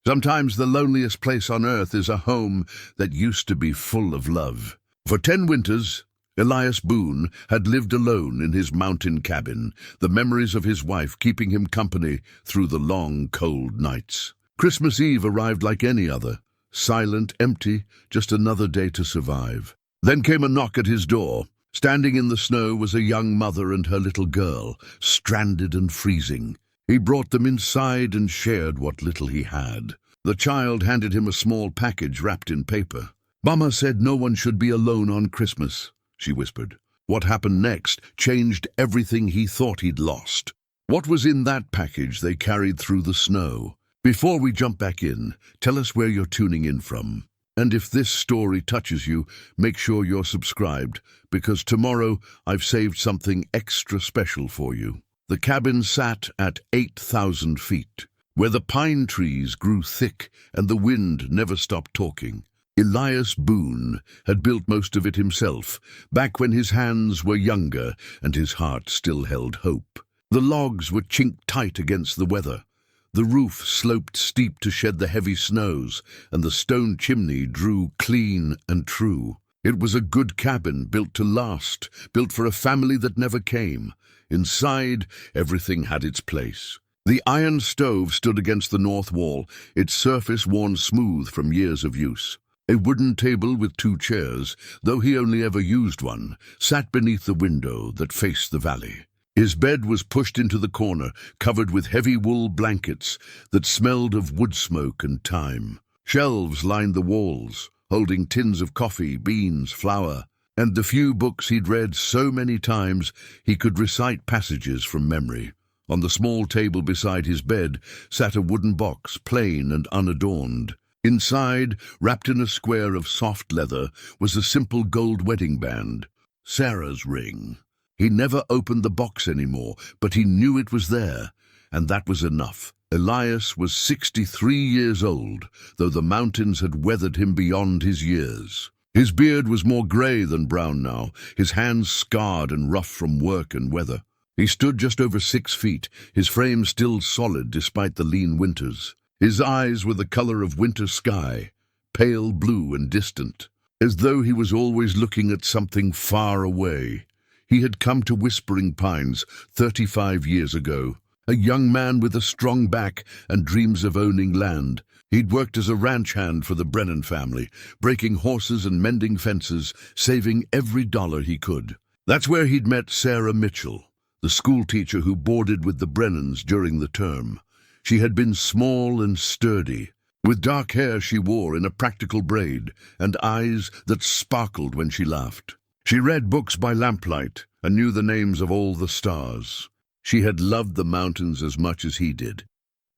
Sometimes the loneliest place on earth is a home that used to be full of love. For 10 winters, Elias Boone had lived alone in his mountain cabin, the memories of his wife keeping him company through the long, cold nights. Christmas Eve arrived like any other, silent, empty, just another day to survive. Then came a knock at his door. Standing in the snow was a young mother and her little girl, stranded and freezing. He brought them inside and shared what little he had. The child handed him a small package wrapped in paper. "Mama said no one should be alone on Christmas," she whispered. What happened next changed everything he thought he'd lost. What was in that package they carried through the snow? Before we jump back in, tell us where you're tuning in from. And if this story touches you, make sure you're subscribed, because tomorrow I've saved something extra special for you. The cabin sat at 8,000 feet, where the pine trees grew thick and the wind never stopped talking. Elias Boone had built most of it himself, back when his hands were younger and his heart still held hope. The logs were chinked tight against the weather. The roof sloped steep to shed the heavy snows, and the stone chimney drew clean and true. It was a good cabin, built to last, built for a family that never came. Inside, everything had its place. The iron stove stood against the north wall, its surface worn smooth from years of use. A wooden table with 2 chairs, though he only ever used one, sat beneath the window that faced the valley. His bed was pushed into the corner, covered with heavy wool blankets that smelled of wood smoke and thyme. Shelves lined the walls, holding tins of coffee, beans, flour, and the few books he'd read so many times he could recite passages from memory. On the small table beside his bed sat a wooden box, plain and unadorned. Inside, wrapped in a square of soft leather, was a simple gold wedding band, Sarah's ring. He never opened the box anymore, but he knew it was there, and that was enough. Elias was 63 years old, though the mountains had weathered him beyond his years. His beard was more grey than brown now, his hands scarred and rough from work and weather. He stood just over 6 feet, his frame still solid despite the lean winters. His eyes were the colour of winter sky, pale blue and distant, as though he was always looking at something far away. He had come to Whispering Pines 35 years ago, a young man with a strong back and dreams of owning land. He'd worked as a ranch hand for the Brennan family, breaking horses and mending fences, saving every dollar he could. That's where he'd met Sarah Mitchell, the schoolteacher who boarded with the Brennans during the term. She had been small and sturdy, with dark hair she wore in a practical braid, and eyes that sparkled when she laughed. She read books by lamplight and knew the names of all the stars. She had loved the mountains as much as he did,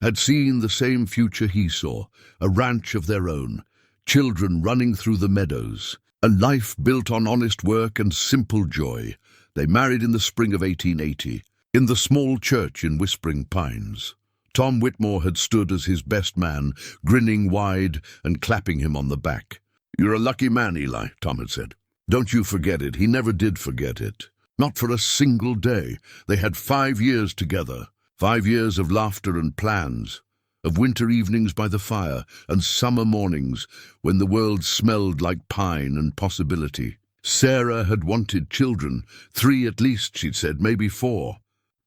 had seen the same future he saw, a ranch of their own, children running through the meadows, a life built on honest work and simple joy. They married in the spring of 1880, in the small church in Whispering Pines. Tom Whitmore had stood as his best man, grinning wide and clapping him on the back. "You're a lucky man, Eli," Tom had said. "Don't you forget it." He never did forget it. Not for a single day. They had 5 years together, 5 years of laughter and plans, of winter evenings by the fire and summer mornings when the world smelled like pine and possibility. Sarah had wanted children, 3 at least, she'd said, maybe 4.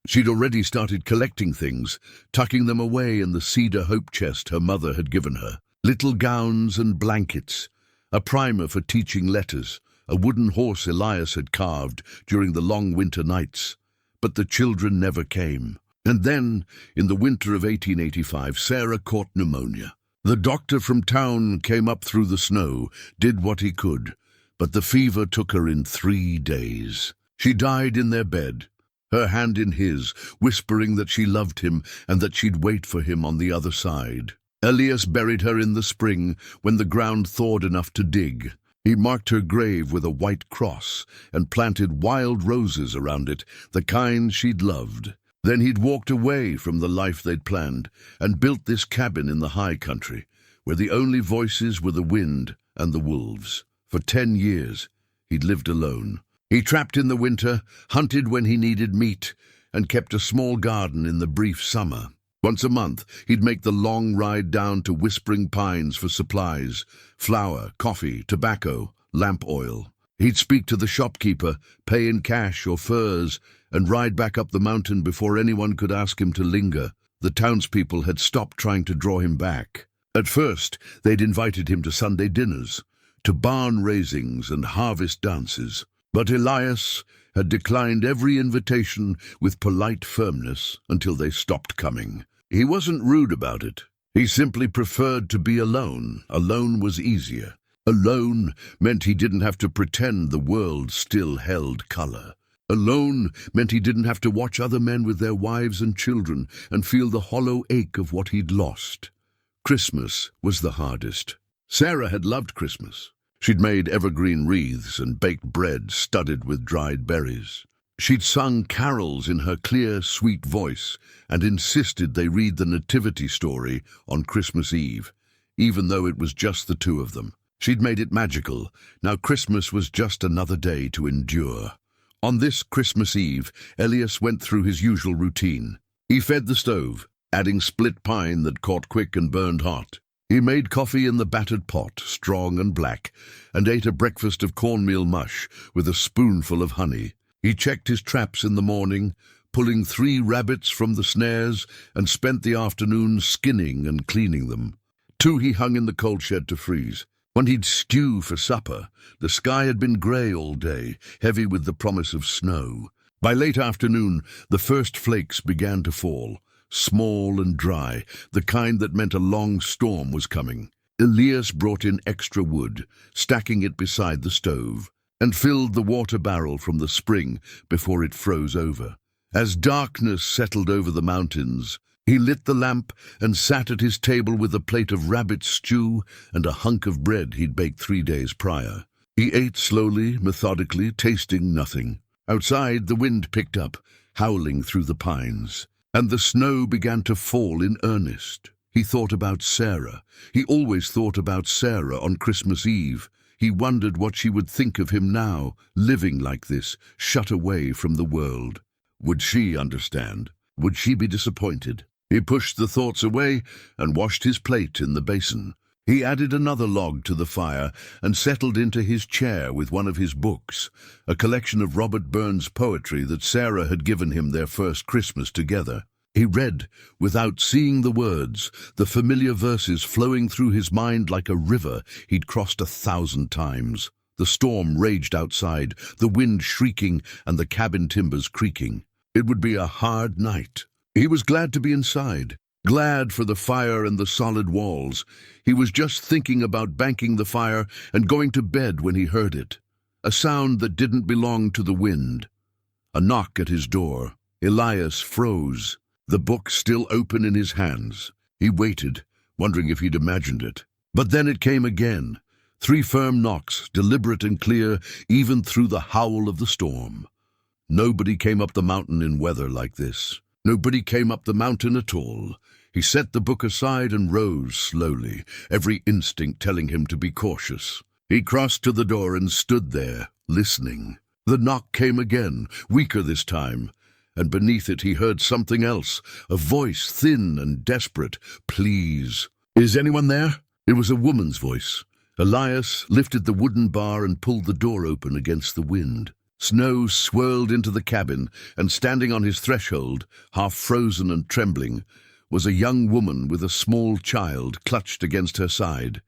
She'd already started collecting things, tucking them away in the cedar hope chest her mother had given her. Little gowns and blankets, a primer for teaching letters, a wooden horse Elias had carved during the long winter nights. But the children never came. And then, in the winter of 1885, Sarah caught pneumonia. The doctor from town came up through the snow, did what he could, but the fever took her in 3 days. She died in their bed, her hand in his, whispering that she loved him and that she'd wait for him on the other side. Elias buried her in the spring when the ground thawed enough to dig. He marked her grave with a white cross and planted wild roses around it, the kind she'd loved. Then he'd walked away from the life they'd planned and built this cabin in the high country, where the only voices were the wind and the wolves. For 10 years, he'd lived alone. He trapped in the winter, hunted when he needed meat, and kept a small garden in the brief summer. Once a month, he'd make the long ride down to Whispering Pines for supplies, flour, coffee, tobacco, lamp oil. He'd speak to the shopkeeper, pay in cash or furs, and ride back up the mountain before anyone could ask him to linger. The townspeople had stopped trying to draw him back. At first, they'd invited him to Sunday dinners, to barn raisings and harvest dances. But Elias had declined every invitation with polite firmness until they stopped coming. He wasn't rude about it. He simply preferred to be alone. Alone was easier. Alone meant he didn't have to pretend the world still held color. Alone meant he didn't have to watch other men with their wives and children and feel the hollow ache of what he'd lost. Christmas was the hardest. Sarah had loved Christmas. She'd made evergreen wreaths and baked bread studded with dried berries. She'd sung carols in her clear, sweet voice and insisted they read the Nativity story on Christmas Eve, even though it was just the two of them. She'd made it magical. Now Christmas was just another day to endure. On this Christmas Eve, Elias went through his usual routine. He fed the stove, adding split pine that caught quick and burned hot. He made coffee in the battered pot, strong and black, and ate a breakfast of cornmeal mush with a spoonful of honey. He checked his traps in the morning, pulling 3 rabbits from the snares, and spent the afternoon skinning and cleaning them. 2 he hung in the coal shed to freeze. When he'd stew for supper, the sky had been grey all day, heavy with the promise of snow. By late afternoon, the first flakes began to fall, small and dry, the kind that meant a long storm was coming. Elias brought in extra wood, stacking it beside the stove, and filled the water barrel from the spring before it froze over. As darkness settled over the mountains, he lit the lamp and sat at his table with a plate of rabbit stew and a hunk of bread he'd baked 3 days prior. He ate slowly, methodically, tasting nothing. Outside, the wind picked up, howling through the pines, and the snow began to fall in earnest. He thought about Sarah. He always thought about Sarah on Christmas Eve. He wondered what she would think of him now, living like this, shut away from the world. Would she understand? Would she be disappointed? He pushed the thoughts away and washed his plate in the basin. He added another log to the fire and settled into his chair with one of his books, a collection of Robert Burns' poetry that Sarah had given him their first Christmas together. He read, without seeing the words, the familiar verses flowing through his mind like a river he'd crossed 1,000 times. The storm raged outside, the wind shrieking and the cabin timbers creaking. It would be a hard night. He was glad to be inside, glad for the fire and the solid walls. He was just thinking about banking the fire and going to bed when he heard it. A sound that didn't belong to the wind. A knock at his door. Elias froze, the book still open in his hands. He waited, wondering if he'd imagined it. But then it came again. 3 firm knocks, deliberate and clear, even through the howl of the storm. Nobody came up the mountain in weather like this. Nobody came up the mountain at all. He set the book aside and rose slowly, every instinct telling him to be cautious. He crossed to the door and stood there, listening. The knock came again, weaker this time, and beneath it he heard something else, a voice thin and desperate. "Please. Is anyone there?" It was a woman's voice. Elias lifted the wooden bar and pulled the door open against the wind. Snow swirled into the cabin, and standing on his threshold, half frozen and trembling, was a young woman with a small child clutched against her side.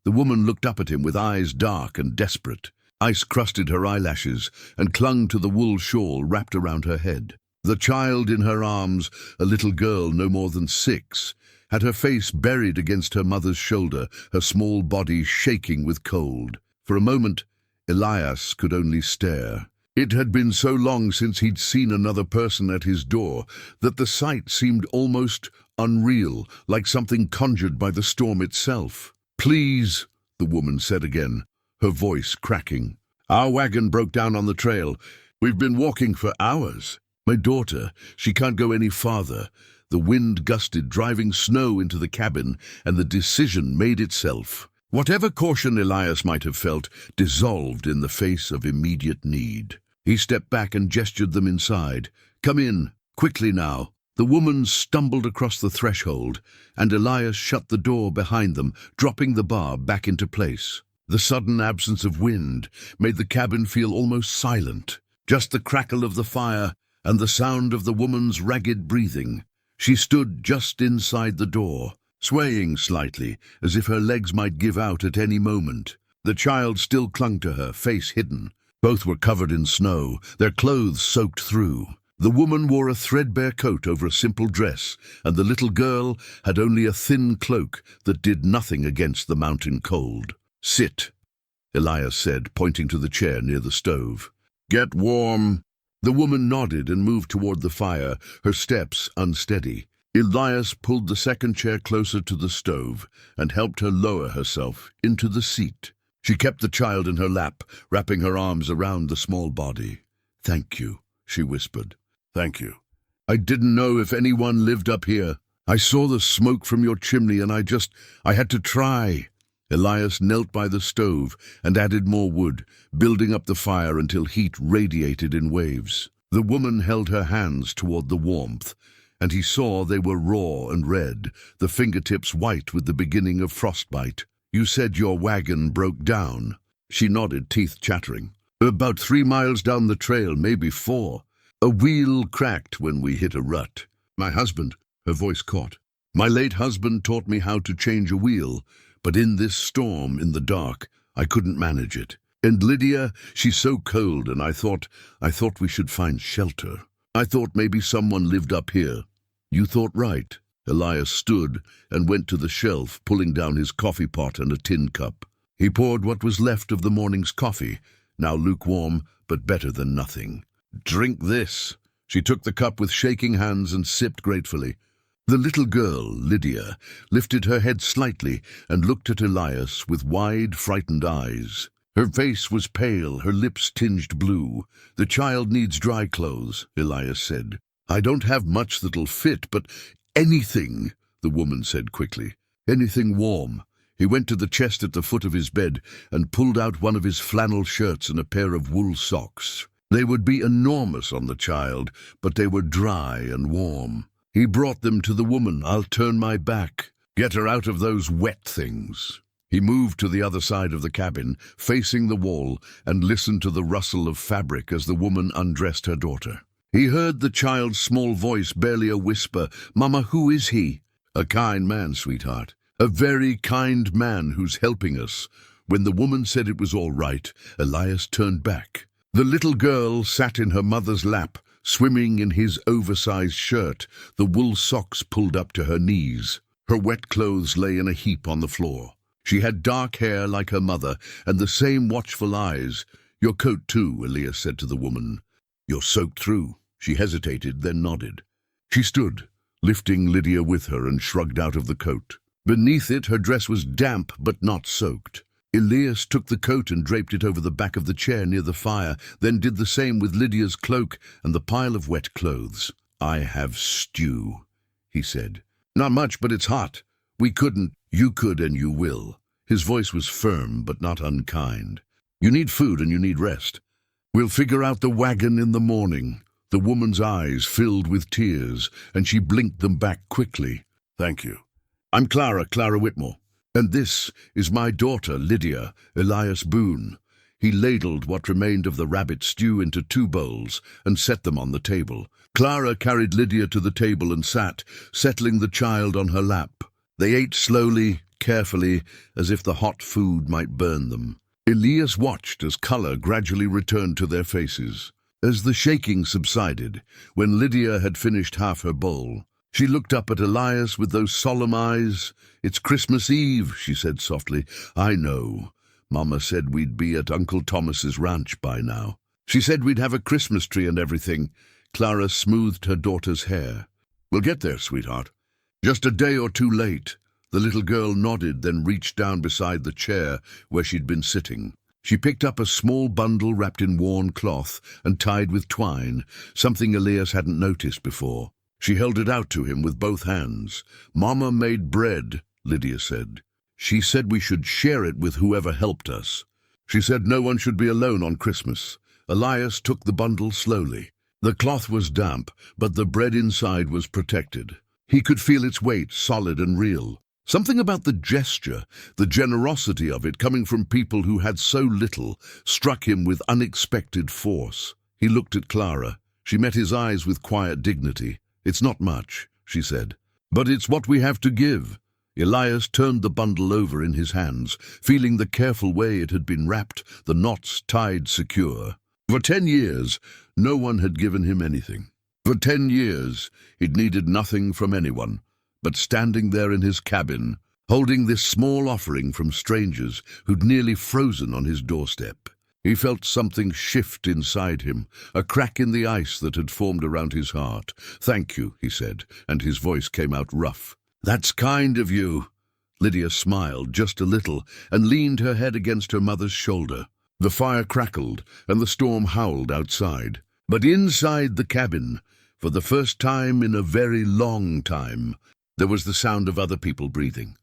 The woman looked up at him with eyes dark and desperate. Ice crusted her eyelashes and clung to the wool shawl wrapped around her head. The child in her arms, a little girl no more than 6, had her face buried against her mother's shoulder, her small body shaking with cold. For a moment, Elias could only stare. It had been so long since he'd seen another person at his door that the sight seemed almost unreal, like something conjured by the storm itself. "Please," the woman said again, her voice cracking. "Our wagon broke down on the trail. We've been walking for hours. My daughter, she can't go any farther." The wind gusted, driving snow into the cabin, and the decision made itself. Whatever caution Elias might have felt dissolved in the face of immediate need. He stepped back and gestured them inside. "Come in, quickly now." The woman stumbled across the threshold, and Elias shut the door behind them, dropping the bar back into place. The sudden absence of wind made the cabin feel almost silent. Just the crackle of the fire and the sound of the woman's ragged breathing. She stood just inside the door, swaying slightly, as if her legs might give out at any moment. The child still clung to her, face hidden. Both were covered in snow, their clothes soaked through. The woman wore a threadbare coat over a simple dress, and the little girl had only a thin cloak that did nothing against the mountain cold. "Sit," Elias said, pointing to the chair near the stove. "Get warm." The woman nodded and moved toward the fire, her steps unsteady. Elias pulled the second chair closer to the stove and helped her lower herself into the seat. She kept the child in her lap, wrapping her arms around the small body. "Thank you," she whispered. "Thank you. I didn't know if anyone lived up here. I saw the smoke from your chimney and I had to try." Elias knelt by the stove and added more wood, building up the fire until heat radiated in waves. The woman held her hands toward the warmth, and he saw they were raw and red, the fingertips white with the beginning of frostbite. "You said your wagon broke down." She nodded, teeth chattering. "About 3 miles down the trail, maybe 4. A wheel cracked when we hit a rut. My husband," her voice caught. "My late husband taught me how to change a wheel, but in this storm, in the dark, I couldn't manage it. And Lydia, she's so cold, and I thought we should find shelter. I thought maybe someone lived up here." "You thought right." Elias stood and went to the shelf, pulling down his coffee pot and a tin cup. He poured what was left of the morning's coffee, now lukewarm, but better than nothing. "Drink this." She took the cup with shaking hands and sipped gratefully. The little girl, Lydia, lifted her head slightly and looked at Elias with wide, frightened eyes. Her face was pale, her lips tinged blue. "The child needs dry clothes," Elias said. "I don't have much that'll fit, but anything," the woman said quickly. "Anything warm." He went to the chest at the foot of his bed and pulled out one of his flannel shirts and a pair of wool socks. They would be enormous on the child, but they were dry and warm. He brought them to the woman. "I'll turn my back. Get her out of those wet things." He moved to the other side of the cabin, facing the wall, and listened to the rustle of fabric as the woman undressed her daughter. He heard the child's small voice, barely a whisper. "Mama, who is he?" "A kind man, sweetheart. A very kind man who's helping us." When the woman said it was all right, Elias turned back. The little girl sat in her mother's lap, swimming in his oversized shirt, the wool socks pulled up to her knees. Her wet clothes lay in a heap on the floor. She had dark hair like her mother, and the same watchful eyes. "Your coat too," Elias said to the woman. "You're soaked through." She hesitated, then nodded. She stood, lifting Lydia with her, and shrugged out of the coat. Beneath it, her dress was damp but not soaked. Elias took the coat and draped it over the back of the chair near the fire, then did the same with Lydia's cloak and the pile of wet clothes. "I have stew," he said. "Not much, but it's hot. We couldn't." "You could and you will." His voice was firm but not unkind. "You need food and you need rest. We'll figure out the wagon in the morning." The woman's eyes filled with tears, and she blinked them back quickly. "Thank you. I'm Clara Whitmore. And this is my daughter, Lydia, Elias Boone." He ladled what remained of the rabbit stew into 2 bowls and set them on the table. Clara carried Lydia to the table and sat, settling the child on her lap. They ate slowly, carefully, as if the hot food might burn them. Elias watched as color gradually returned to their faces. As the shaking subsided, when Lydia had finished half her bowl, she looked up at Elias with those solemn eyes. "It's Christmas Eve," she said softly. "I know. Mama said we'd be at Uncle Thomas's ranch by now. She said we'd have a Christmas tree and everything." Clara smoothed her daughter's hair. "We'll get there, sweetheart. Just a day or 2 late." The little girl nodded, then reached down beside the chair where she'd been sitting. She picked up a small bundle wrapped in worn cloth and tied with twine, something Elias hadn't noticed before. She held it out to him with both hands. "Mama made bread," Lydia said. "She said we should share it with whoever helped us. She said no one should be alone on Christmas." Elias took the bundle slowly. The cloth was damp, but the bread inside was protected. He could feel its weight, solid and real. Something about the gesture, the generosity of it coming from people who had so little, struck him with unexpected force. He looked at Clara. She met his eyes with quiet dignity. "It's not much," she said, "but it's what we have to give." Elias turned the bundle over in his hands, feeling the careful way it had been wrapped, the knots tied secure. For 10 years, no one had given him anything. For 10 years, he'd needed nothing from anyone, but standing there in his cabin, holding this small offering from strangers who'd nearly frozen on his doorstep. He felt something shift inside him, a crack in the ice that had formed around his heart. "Thank you," he said, and his voice came out rough. "That's kind of you." Lydia smiled just a little and leaned her head against her mother's shoulder. The fire crackled and the storm howled outside. But inside the cabin, for the first time in a very long time, there was the sound of other people breathing.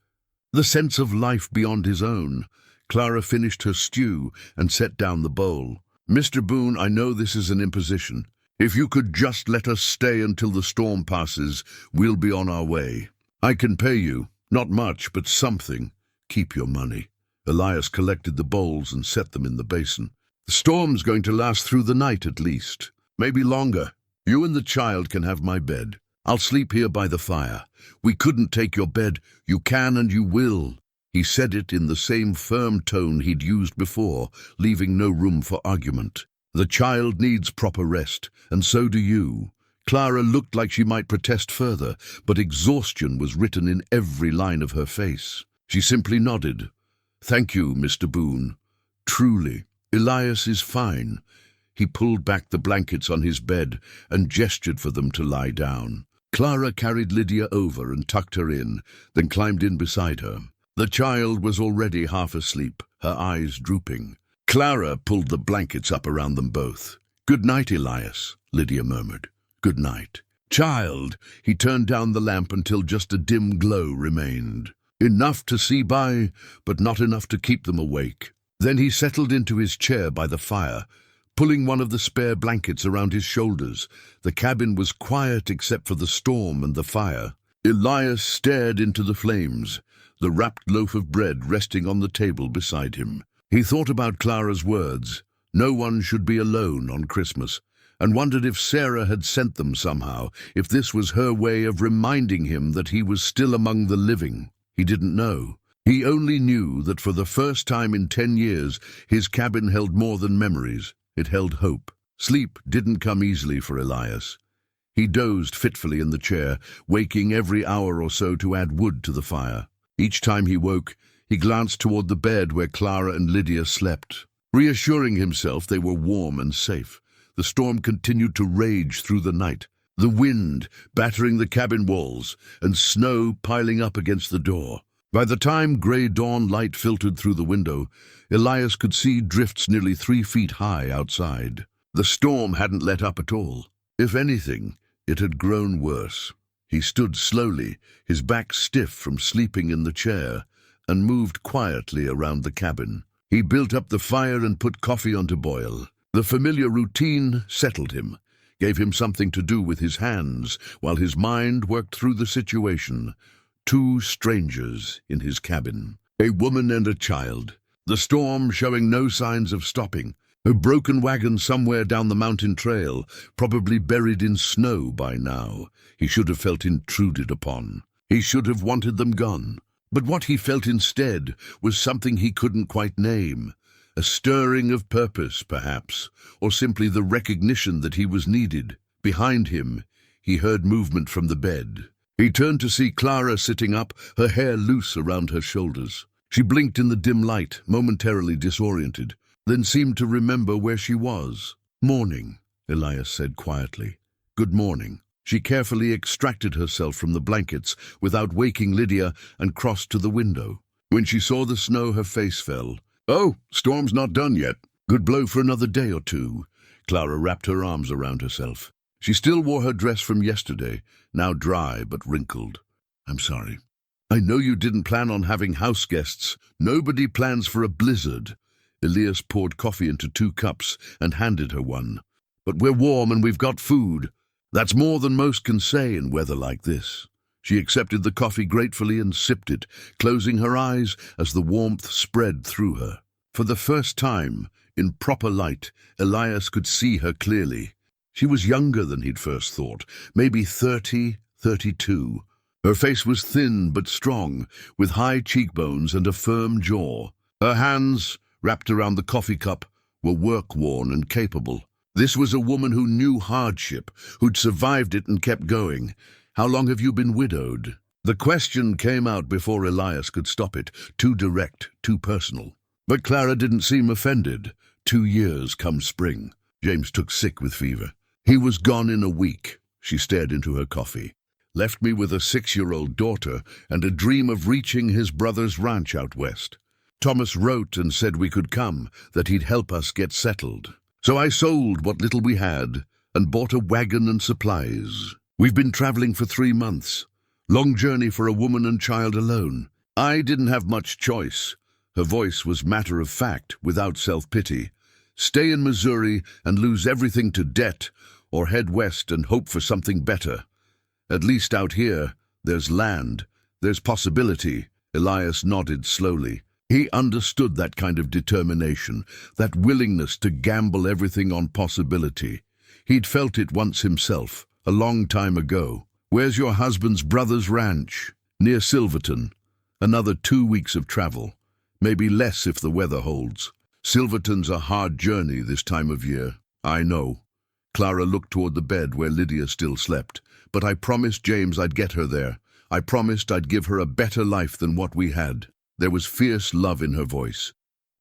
The sense of life beyond his own. Clara finished her stew and set down the bowl. "Mr. Boone, I know this is an imposition. If you could just let us stay until the storm passes, we'll be on our way. I can pay you, not much, but something. Keep your money." Elias collected the bowls and set them in the basin. "The storm's going to last through the night at least, maybe longer. You and the child can have my bed. I'll sleep here by the fire. We couldn't take your bed. You can and you will." He said it in the same firm tone he'd used before, leaving no room for argument. "The child needs proper rest, and so do you." Clara looked like she might protest further, but exhaustion was written in every line of her face. She simply nodded. "Thank you, Mr. Boone. Truly, Elias is fine." He pulled back the blankets on his bed and gestured for them to lie down. Clara carried Lydia over and tucked her in, then climbed in beside her. The child was already half asleep, her eyes drooping. Clara pulled the blankets up around them both. "Good night, Elias," Lydia murmured. "Good night." "Child," he turned down the lamp until just a dim glow remained. Enough to see by, but not enough to keep them awake. Then he settled into his chair by the fire, pulling one of the spare blankets around his shoulders. The cabin was quiet except for the storm and the fire. Elias stared into the flames, the wrapped loaf of bread resting on the table beside him. He thought about Clara's words, "No one should be alone on Christmas," and wondered if Sarah had sent them somehow, if this was her way of reminding him that he was still among the living. He didn't know. He only knew that for the first time in 10 years, his cabin held more than memories. It held hope. Sleep didn't come easily for Elias. He dozed fitfully in the chair, waking every hour or so to add wood to the fire. Each time he woke, he glanced toward the bed where Clara and Lydia slept, reassuring himself they were warm and safe. The storm continued to rage through the night, the wind battering the cabin walls and snow piling up against the door. By the time grey dawn light filtered through the window, Elias could see drifts nearly 3 feet high outside. The storm hadn't let up at all. If anything, it had grown worse. He stood slowly, his back stiff from sleeping in the chair, and moved quietly around the cabin. He built up the fire and put coffee on to boil. The familiar routine settled him, gave him something to do with his hands, while his mind worked through the situation. 2 strangers in his cabin, a woman and a child. The storm showing no signs of stopping. A broken wagon somewhere down the mountain trail, probably buried in snow by now. He should have felt intruded upon. He should have wanted them gone. But what he felt instead was something he couldn't quite name. A stirring of purpose, perhaps, or simply the recognition that he was needed. Behind him, he heard movement from the bed. He turned to see Clara sitting up, her hair loose around her shoulders. She blinked in the dim light, momentarily disoriented, then seemed to remember where she was. "Morning," Elias said quietly. "Good morning." She carefully extracted herself from the blankets without waking Lydia and crossed to the window. When she saw the snow, her face fell. "Oh, storm's not done yet. Could blow for another day or 2. Clara wrapped her arms around herself. She still wore her dress from yesterday, now dry but wrinkled. "I'm sorry. I know you didn't plan on having house guests. Nobody plans for a blizzard." Elias poured coffee into 2 cups and handed her one. but we're warm and we've got food. That's more than most can say in weather like this." She accepted the coffee gratefully and sipped it, closing her eyes as the warmth spread through her. For the first time, in proper light, Elias could see her clearly. She was younger than he'd first thought, maybe 30, 32. Her face was thin but strong, with high cheekbones and a firm jaw. Her hands, wrapped around the coffee cup, were work-worn and capable. This was a woman who knew hardship, who'd survived it and kept going. "How long have you been widowed?" The question came out before Elias could stop it, too direct, too personal. But Clara didn't seem offended. 2 years come spring. James took sick with fever. He was gone in a week. She stared into her coffee. "Left me with a 6-year-old daughter and a dream of reaching his brother's ranch out west. Thomas wrote and said we could come, that he'd help us get settled. So I sold what little we had and bought a wagon and supplies. We've been traveling for 3 months. Long journey for a woman and child alone. I didn't have much choice." Her voice was matter of fact, without self-pity. "Stay in Missouri and lose everything to debt, or head west and hope for something better. At least out here, there's land, there's possibility." Elias nodded slowly. He understood that kind of determination, that willingness to gamble everything on possibility. He'd felt it once himself, a long time ago. "Where's your husband's brother's ranch?" "Near Silverton. Another 2 weeks of travel. Maybe less if the weather holds. Silverton's a hard journey this time of year." "I know." Clara looked toward the bed where Lydia still slept. "But I promised James I'd get her there. I promised I'd give her a better life than what we had." There was fierce love in her voice.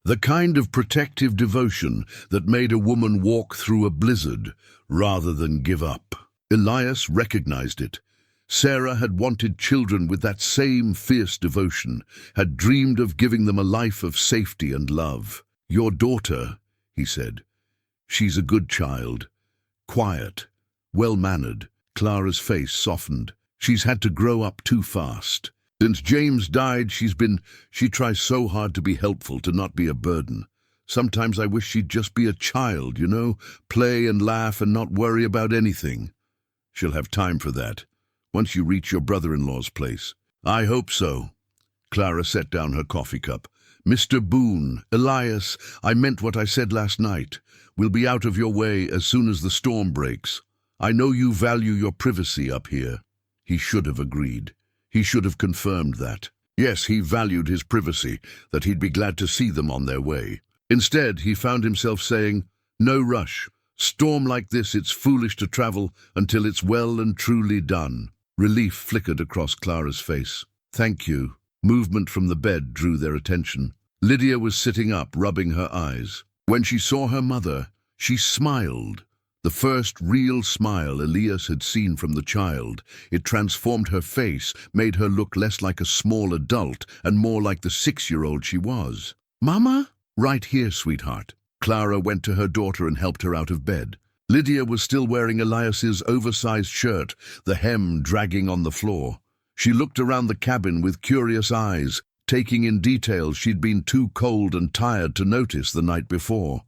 The kind of protective devotion that made a woman walk through a blizzard rather than give up. Elias recognized it. Sarah had wanted children with that same fierce devotion, had dreamed of giving them a life of safety and love. "Your daughter," he said. "She's a good child. Quiet, well-mannered." Clara's face softened. "She's had to grow up too fast. Since James died, she tries so hard to be helpful, to not be a burden. Sometimes I wish she'd just be a child, you know, play and laugh and not worry about anything." "She'll have time for that, once you reach your brother-in-law's place." "I hope so." Clara set down her coffee cup. "Mr. Boone, Elias, I meant what I said last night. We'll be out of your way as soon as the storm breaks. I know you value your privacy up here." He should have agreed. He should have confirmed that. Yes, he valued his privacy, that he'd be glad to see them on their way. Instead, he found himself saying, "No rush. Storm like this, it's foolish to travel until it's well and truly done." Relief flickered across Clara's face. "Thank you." Movement from the bed drew their attention. Lydia was sitting up, rubbing her eyes. When she saw her mother, she smiled. The first real smile Elias had seen from the child. It transformed her face, made her look less like a small adult and more like the 6-year-old she was. "Mama?" "Right here, sweetheart." Clara went to her daughter and helped her out of bed. Lydia was still wearing Elias's oversized shirt, the hem dragging on the floor. She looked around the cabin with curious eyes, taking in details she'd been too cold and tired to notice the night before.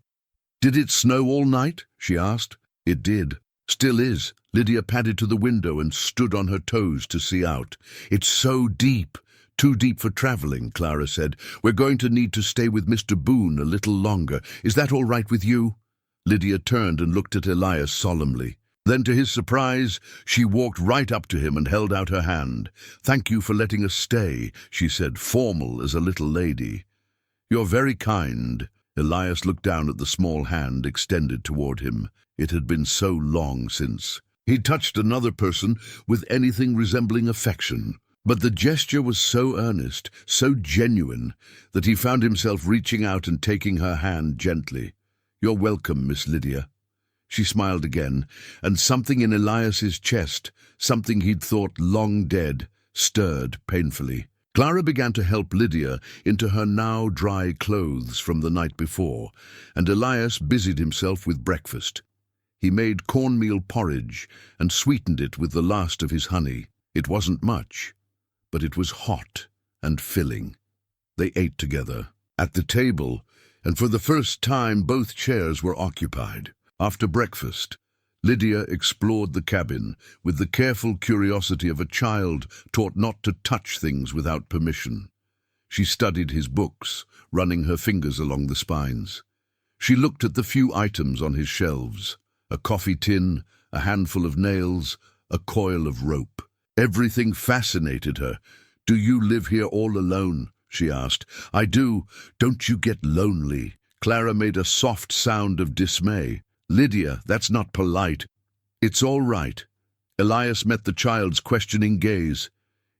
"Did it snow all night?" she asked. "It did. Still is." Lydia padded to the window and stood on her toes to see out. "It's so deep. Too deep for traveling," Clara said. "We're going to need to stay with Mr. Boone a little longer. Is that all right with you?" Lydia turned and looked at Elias solemnly. Then, to his surprise, she walked right up to him and held out her hand. "Thank you for letting us stay," she said, formal as a little lady. "You're very kind." Elias looked down at the small hand extended toward him. It had been so long since he'd touched another person with anything resembling affection. But the gesture was so earnest, so genuine, that he found himself reaching out and taking her hand gently. "You're welcome, Miss Lydia." She smiled again, and something in Elias's chest, something he'd thought long dead, stirred painfully. Clara began to help Lydia into her now dry clothes from the night before, and Elias busied himself with breakfast. He made cornmeal porridge and sweetened it with the last of his honey. It wasn't much, but it was hot and filling. They ate together at the table, and for the first time both chairs were occupied. After breakfast, Lydia explored the cabin with the careful curiosity of a child taught not to touch things without permission. She studied his books, running her fingers along the spines. She looked at the few items on his shelves: a coffee tin, a handful of nails, a coil of rope. Everything fascinated her. "Do you live here all alone?" she asked. "I do. Don't you get lonely?" Clara made a soft sound of dismay. "Lydia, that's not polite." "It's all right." Elias met the child's questioning gaze.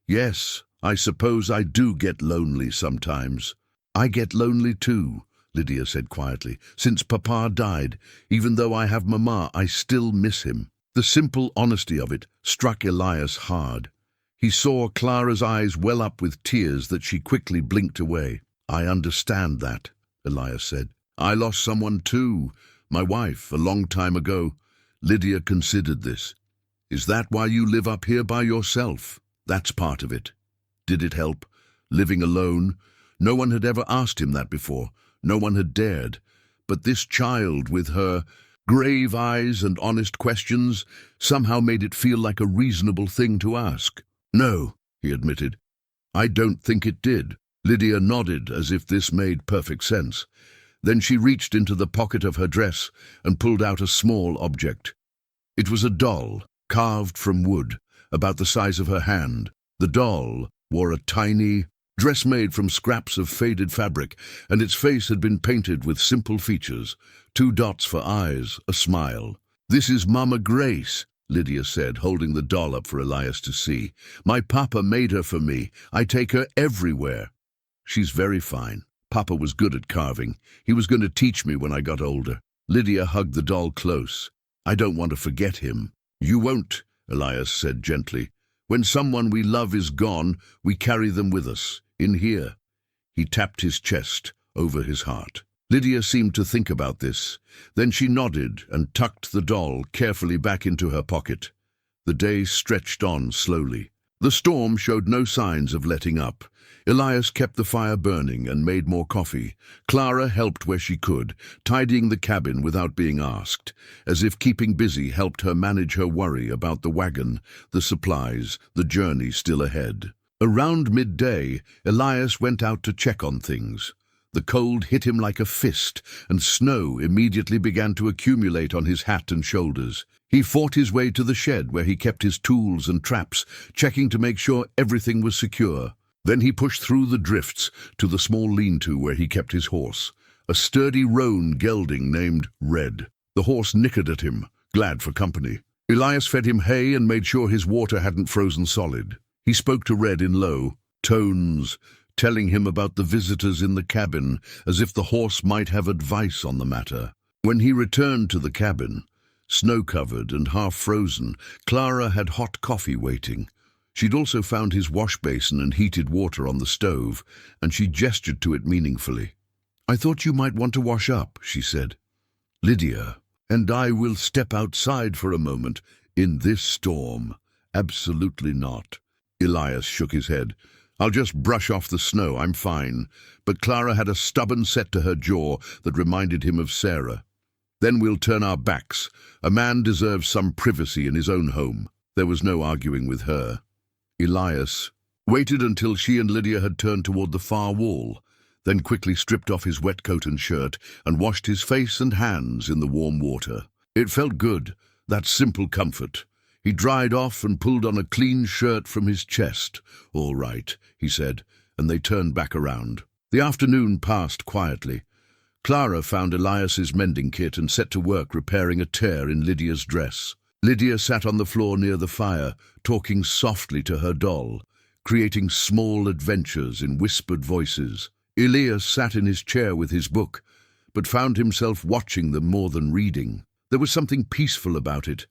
"Yes, I suppose I do get lonely sometimes." "I get lonely too," Lydia said quietly. "Since Papa died, even though I have Mama, I still miss him." The simple honesty of it struck Elias hard. He saw Clara's eyes well up with tears that she quickly blinked away. "I understand that," Elias said. "I lost someone too, my wife, a long time ago." Lydia considered this. "Is that why you live up here by yourself?" "That's part of it." Did it help, living alone? No one had ever asked him that before. No one had dared. But this child, with her grave eyes and honest questions, somehow made it feel like a reasonable thing to ask. "No," he admitted. "I don't think it did." Lydia nodded as if this made perfect sense. Then she reached into the pocket of her dress and pulled out a small object. It was a doll, carved from wood, about the size of her hand. The doll wore a tiny dress made from scraps of faded fabric, and its face had been painted with simple features: 2 dots for eyes, a smile. "This is Mama Grace," Lydia said, holding the doll up for Elias to see. "My papa made her for me. I take her everywhere." "She's very fine. Papa was good at carving. He was going to teach me when I got older." Lydia hugged the doll close. "I don't want to forget him." "You won't," Elias said gently. "When someone we love is gone, we carry them with us, in here." He tapped his chest over his heart. Lydia seemed to think about this. Then she nodded and tucked the doll carefully back into her pocket. The day stretched on slowly. The storm showed no signs of letting up. Elias kept the fire burning and made more coffee. Clara helped where she could, tidying the cabin without being asked, as if keeping busy helped her manage her worry about the wagon, the supplies, the journey still ahead. Around midday, Elias went out to check on things. The cold hit him like a fist, and snow immediately began to accumulate on his hat and shoulders. He fought his way to the shed where he kept his tools and traps, checking to make sure everything was secure. Then he pushed through the drifts to the small lean-to where he kept his horse, a sturdy roan gelding named Red. The horse nickered at him, glad for company. Elias fed him hay and made sure his water hadn't frozen solid. He spoke to Red in low tones, telling him about the visitors in the cabin, as if the horse might have advice on the matter. When he returned to the cabin, snow-covered and half-frozen, Clara had hot coffee waiting. She'd also found his wash basin and heated water on the stove, and she gestured to it meaningfully. "I thought you might want to wash up," she said. "Lydia and I will step outside for a moment in this storm." "Absolutely not." Elias shook his head. "I'll just brush off the snow, I'm fine." But Clara had a stubborn set to her jaw that reminded him of Sarah. "Then we'll turn our backs. A man deserves some privacy in his own home." There was no arguing with her. Elias waited until she and Lydia had turned toward the far wall, then quickly stripped off his wet coat and shirt and washed his face and hands in the warm water. It felt good, that simple comfort. He dried off and pulled on a clean shirt from his chest. "All right," he said, and they turned back around. The afternoon passed quietly. Clara found Elias's mending kit and set to work repairing a tear in Lydia's dress. Lydia sat on the floor near the fire, talking softly to her doll, creating small adventures in whispered voices. Elias sat in his chair with his book, but found himself watching them more than reading. There was something peaceful about it.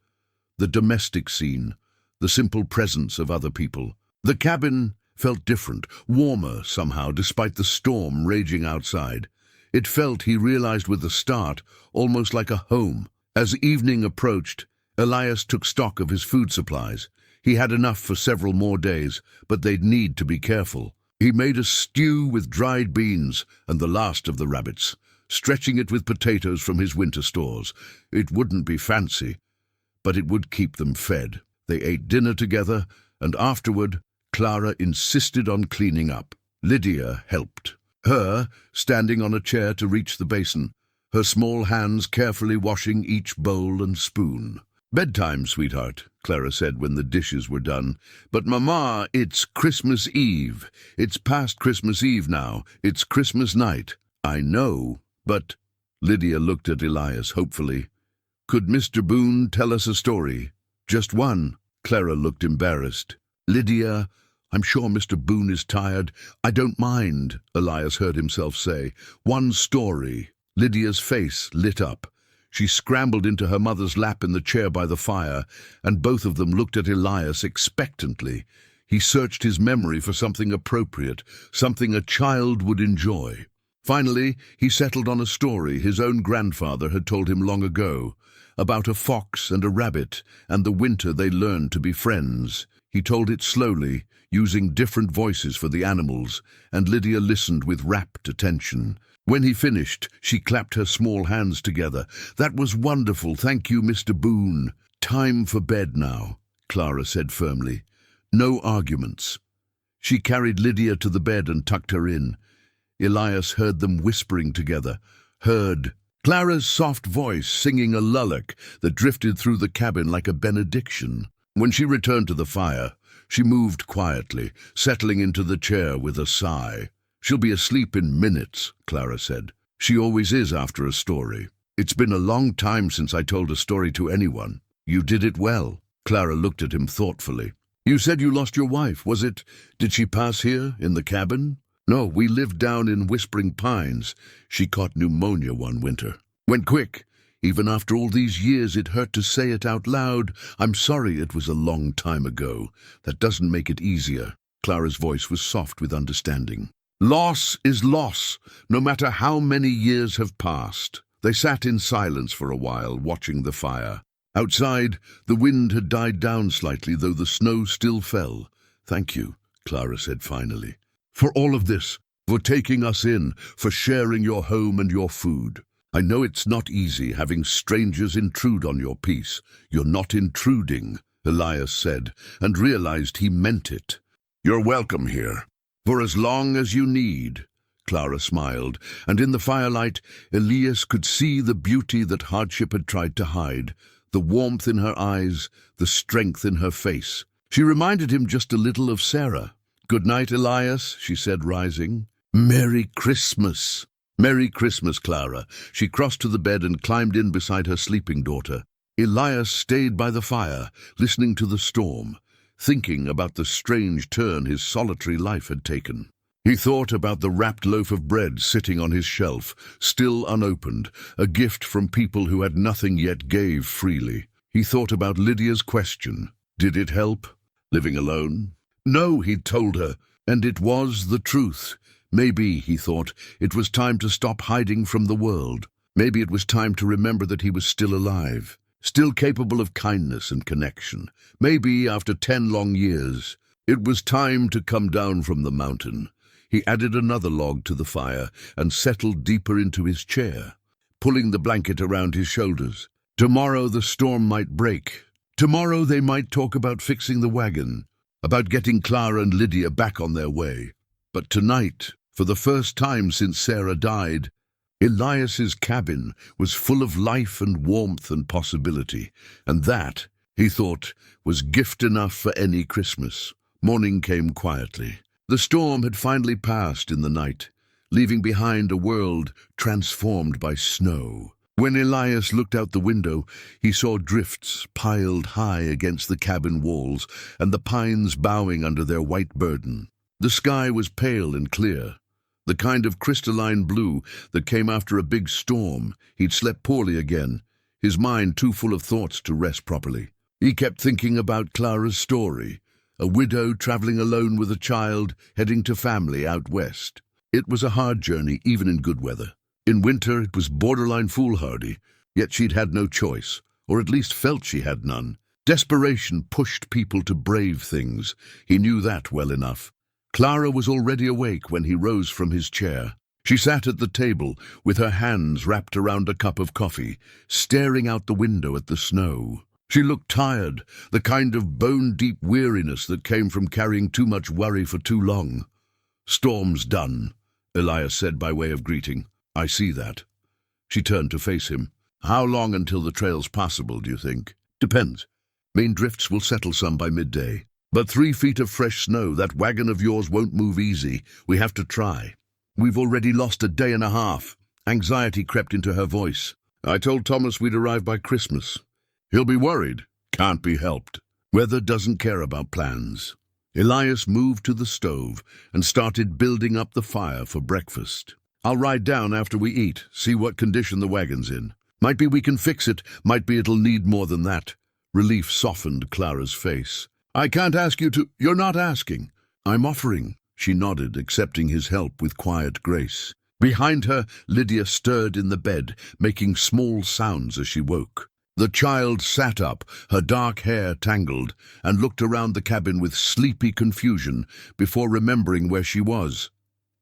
The domestic scene, the simple presence of other people. The cabin felt different, warmer somehow, despite the storm raging outside. It felt, he realized with the start, almost like a home. As evening approached, Elias took stock of his food supplies. He had enough for several more days, but they'd need to be careful. He made a stew with dried beans and the last of the rabbits, stretching it with potatoes from his winter stores. It wouldn't be fancy, but it would keep them fed. They ate dinner together, and afterward, Clara insisted on cleaning up. Lydia helped, her standing on a chair to reach the basin, her small hands carefully washing each bowl and spoon. "Bedtime, sweetheart," Clara said when the dishes were done. "But, Mama, it's Christmas Eve. It's past Christmas Eve now. It's Christmas night." "I know, but—" Lydia looked at Elias hopefully. "Could Mr. Boone tell us a story? Just one?" Clara looked embarrassed. "Lydia, I'm sure Mr. Boone is tired." "I don't mind," Elias heard himself say. "One story." Lydia's face lit up. She scrambled into her mother's lap in the chair by the fire, and both of them looked at Elias expectantly. He searched his memory for something appropriate, something a child would enjoy. Finally, he settled on a story his own grandfather had told him long ago, about a fox and a rabbit, and the winter they learned to be friends. He told it slowly, using different voices for the animals, and Lydia listened with rapt attention. When he finished, she clapped her small hands together. "That was wonderful. Thank you, Mr. Boone." "Time for bed now," Clara said firmly. "No arguments." She carried Lydia to the bed and tucked her in. Elias heard them whispering together, heard Clara's soft voice singing a lullaby that drifted through the cabin like a benediction. When she returned to the fire, she moved quietly, settling into the chair with a sigh. "She'll be asleep in minutes," Clara said. "She always is after a story. It's been a long time since I told a story to anyone." "You did it well." Clara looked at him thoughtfully. "You said you lost your wife. Did she pass here, in the cabin?" "No, we lived down in Whispering Pines. She caught pneumonia one winter. Went quick. Even after all these years, it hurt to say it out loud. I'm sorry it was a long time ago. That doesn't make it easier." Clara's voice was soft with understanding. "Loss is loss, no matter how many years have passed." They sat in silence for a while, watching the fire. Outside, the wind had died down slightly, though the snow still fell. "Thank you," Clara said finally, "for all of this, for taking us in, for sharing your home and your food. I know it's not easy having strangers intrude on your peace." "You're not intruding," Elias said, and realized he meant it. "You're welcome here. For as long as you need." Clara smiled, and in the firelight, Elias could see the beauty that hardship had tried to hide, the warmth in her eyes, the strength in her face. She reminded him just a little of Sarah. "Good night, Elias," she said, rising. "Merry Christmas." "Merry Christmas, Clara." She crossed to the bed and climbed in beside her sleeping daughter. Elias stayed by the fire, listening to the storm, thinking about the strange turn his solitary life had taken. He thought about the wrapped loaf of bread sitting on his shelf, still unopened, a gift from people who had nothing yet gave freely. He thought about Lydia's question. Did it help, living alone? No, he'd told her, and it was the truth. Maybe, he thought, it was time to stop hiding from the world. Maybe it was time to remember that he was still alive, still capable of kindness and connection. Maybe, after 10 long years, it was time to come down from the mountain. He added another log to the fire and settled deeper into his chair, pulling the blanket around his shoulders. Tomorrow the storm might break. Tomorrow they might talk about fixing the wagon, about getting Clara and Lydia back on their way. But tonight, for the first time since Sarah died, Elias's cabin was full of life and warmth and possibility, and that, he thought, was gift enough for any Christmas. Morning came quietly. The storm had finally passed in the night, leaving behind a world transformed by snow. When Elias looked out the window, he saw drifts piled high against the cabin walls and the pines bowing under their white burden. The sky was pale and clear, the kind of crystalline blue that came after a big storm. He'd slept poorly again, his mind too full of thoughts to rest properly. He kept thinking about Clara's story, a widow traveling alone with a child, heading to family out west. It was a hard journey, even in good weather. In winter, it was borderline foolhardy, yet she'd had no choice, or at least felt she had none. Desperation pushed people to brave things. He knew that well enough. Clara was already awake when he rose from his chair. She sat at the table with her hands wrapped around a cup of coffee, staring out the window at the snow. She looked tired, the kind of bone-deep weariness that came from carrying too much worry for too long. "Storm's done," Elias said by way of greeting. "I see that." She turned to face him. "How long until the trail's passable, do you think?" "Depends. Main drifts will settle some by midday. But 3 feet of fresh snow, that wagon of yours won't move easy. We have to try. We've already lost a day and a half." Anxiety crept into her voice. "I told Thomas we'd arrive by Christmas. He'll be worried. Can't be helped. Weather doesn't care about plans." Elias moved to the stove and started building up the fire for breakfast. "I'll ride down after we eat, see what condition the wagon's in. Might be we can fix it, might be it'll need more than that." Relief softened Clara's face. "I can't ask you to—" "You're not asking. I'm offering." She nodded, accepting his help with quiet grace. Behind her, Lydia stirred in the bed, making small sounds as she woke. The child sat up, her dark hair tangled, and looked around the cabin with sleepy confusion before remembering where she was.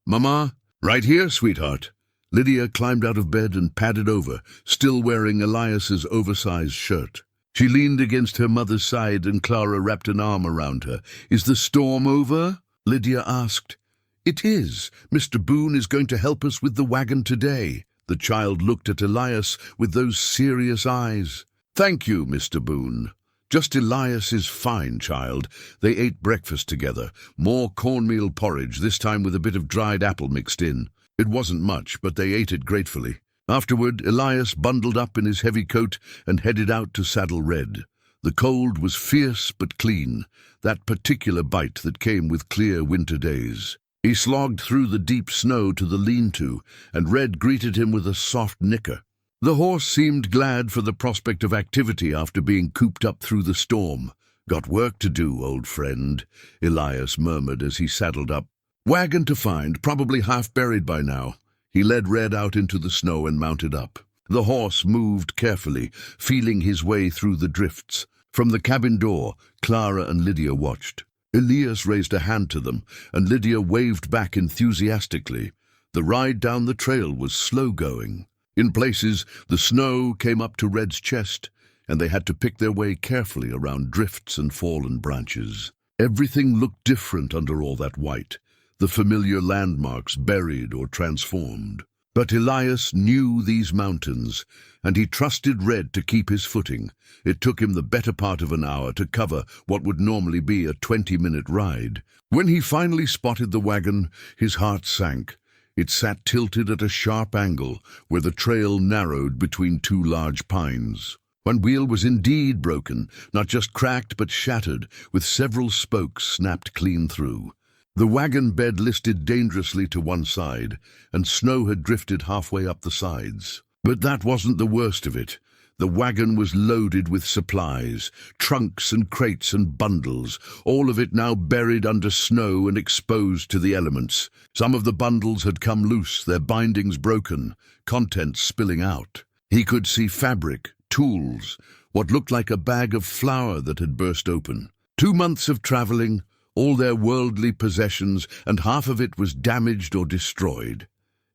"Mama?" "Right here, sweetheart." Lydia climbed out of bed and padded over, still wearing Elias's oversized shirt. She leaned against her mother's side and Clara wrapped an arm around her. "Is the storm over?" Lydia asked. "It is. Mr. Boone is going to help us with the wagon today." The child looked at Elias with those serious eyes. "Thank you, Mr. Boone." "Just Elias is fine, child." They ate breakfast together, more cornmeal porridge, this time with a bit of dried apple mixed in. It wasn't much, but they ate it gratefully. Afterward, Elias bundled up in his heavy coat and headed out to Saddle Red. The cold was fierce but clean, that particular bite that came with clear winter days. He slogged through the deep snow to the lean-to, and Red greeted him with a soft nicker. The horse seemed glad for the prospect of activity after being cooped up through the storm. "Got work to do, old friend," Elias murmured as he saddled up. "Wagon to find, probably half buried by now." He led Red out into the snow and mounted up. The horse moved carefully, feeling his way through the drifts. From the cabin door, Clara and Lydia watched. Elias raised a hand to them, and Lydia waved back enthusiastically. The ride down the trail was slow-going. In places, the snow came up to Red's chest, and they had to pick their way carefully around drifts and fallen branches. Everything looked different under all that white, the familiar landmarks buried or transformed. But Elias knew these mountains, and he trusted Red to keep his footing. It took him the better part of an hour to cover what would normally be a 20-minute ride. When he finally spotted the wagon, his heart sank. It sat tilted at a sharp angle, where the trail narrowed between 2 large pines. One wheel was indeed broken, not just cracked but shattered, with several spokes snapped clean through. The wagon bed listed dangerously to one side, and snow had drifted halfway up the sides. But that wasn't the worst of it. The wagon was loaded with supplies, trunks and crates and bundles, all of it now buried under snow and exposed to the elements. Some of the bundles had come loose, their bindings broken, contents spilling out. He could see fabric, tools, what looked like a bag of flour that had burst open. 2 months of traveling, all their worldly possessions, and half of it was damaged or destroyed.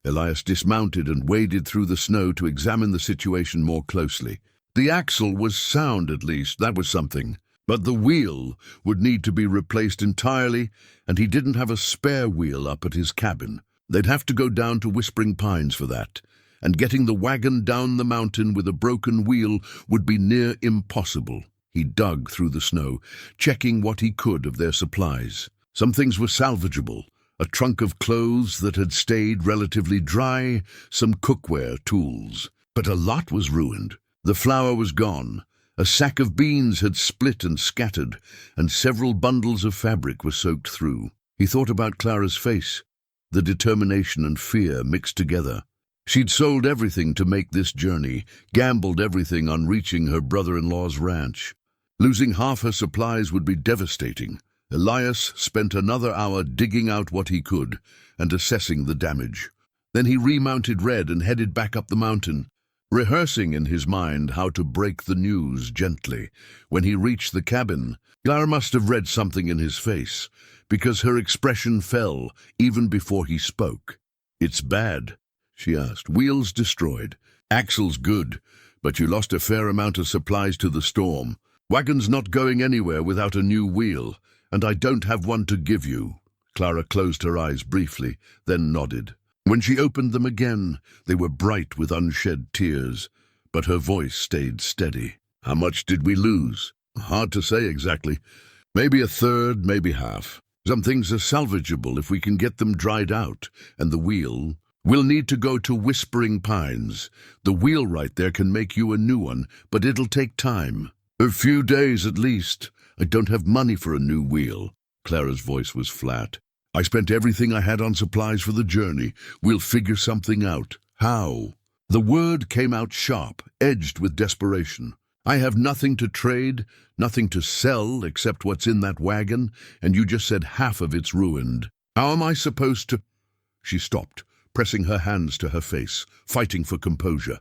Elias dismounted and waded through the snow to examine the situation more closely. The axle was sound, at least, that was something. But the wheel would need to be replaced entirely, and he didn't have a spare wheel up at his cabin. They'd have to go down to Whispering Pines for that, and getting the wagon down the mountain with a broken wheel would be near impossible. He dug through the snow, checking what he could of their supplies. Some things were salvageable. A trunk of clothes that had stayed relatively dry, some cookware, tools. But a lot was ruined. The flour was gone. A sack of beans had split and scattered, and several bundles of fabric were soaked through. He thought about Clara's face, the determination and fear mixed together. She'd sold everything to make this journey, gambled everything on reaching her brother-in-law's ranch. Losing half her supplies would be devastating. Elias spent another hour digging out what he could and assessing the damage. Then he remounted Red and headed back up the mountain, rehearsing in his mind how to break the news gently. When he reached the cabin, Clara must have read something in his face, because her expression fell even before he spoke. "It's bad?" she asked. "Wheels destroyed. Axle's good, but you lost a fair amount of supplies to the storm. Wagon's not going anywhere without a new wheel, and I don't have one to give you." Clara closed her eyes briefly, then nodded. When she opened them again, they were bright with unshed tears, but her voice stayed steady. "How much did we lose?" "Hard to say exactly. Maybe a third, maybe half. Some things are salvageable if we can get them dried out, and the wheel... We'll need to go to Whispering Pines. The wheelwright there can make you a new one, but it'll take time. A few days at least. I don't have money for a new wheel." Clara's voice was flat. "I spent everything I had on supplies for the journey. We'll figure something out." "How?" The word came out sharp, edged with desperation. "I have nothing to trade, nothing to sell except what's in that wagon, and you just said half of it's ruined. How am I supposed to—" She stopped, pressing her hands to her face, fighting for composure.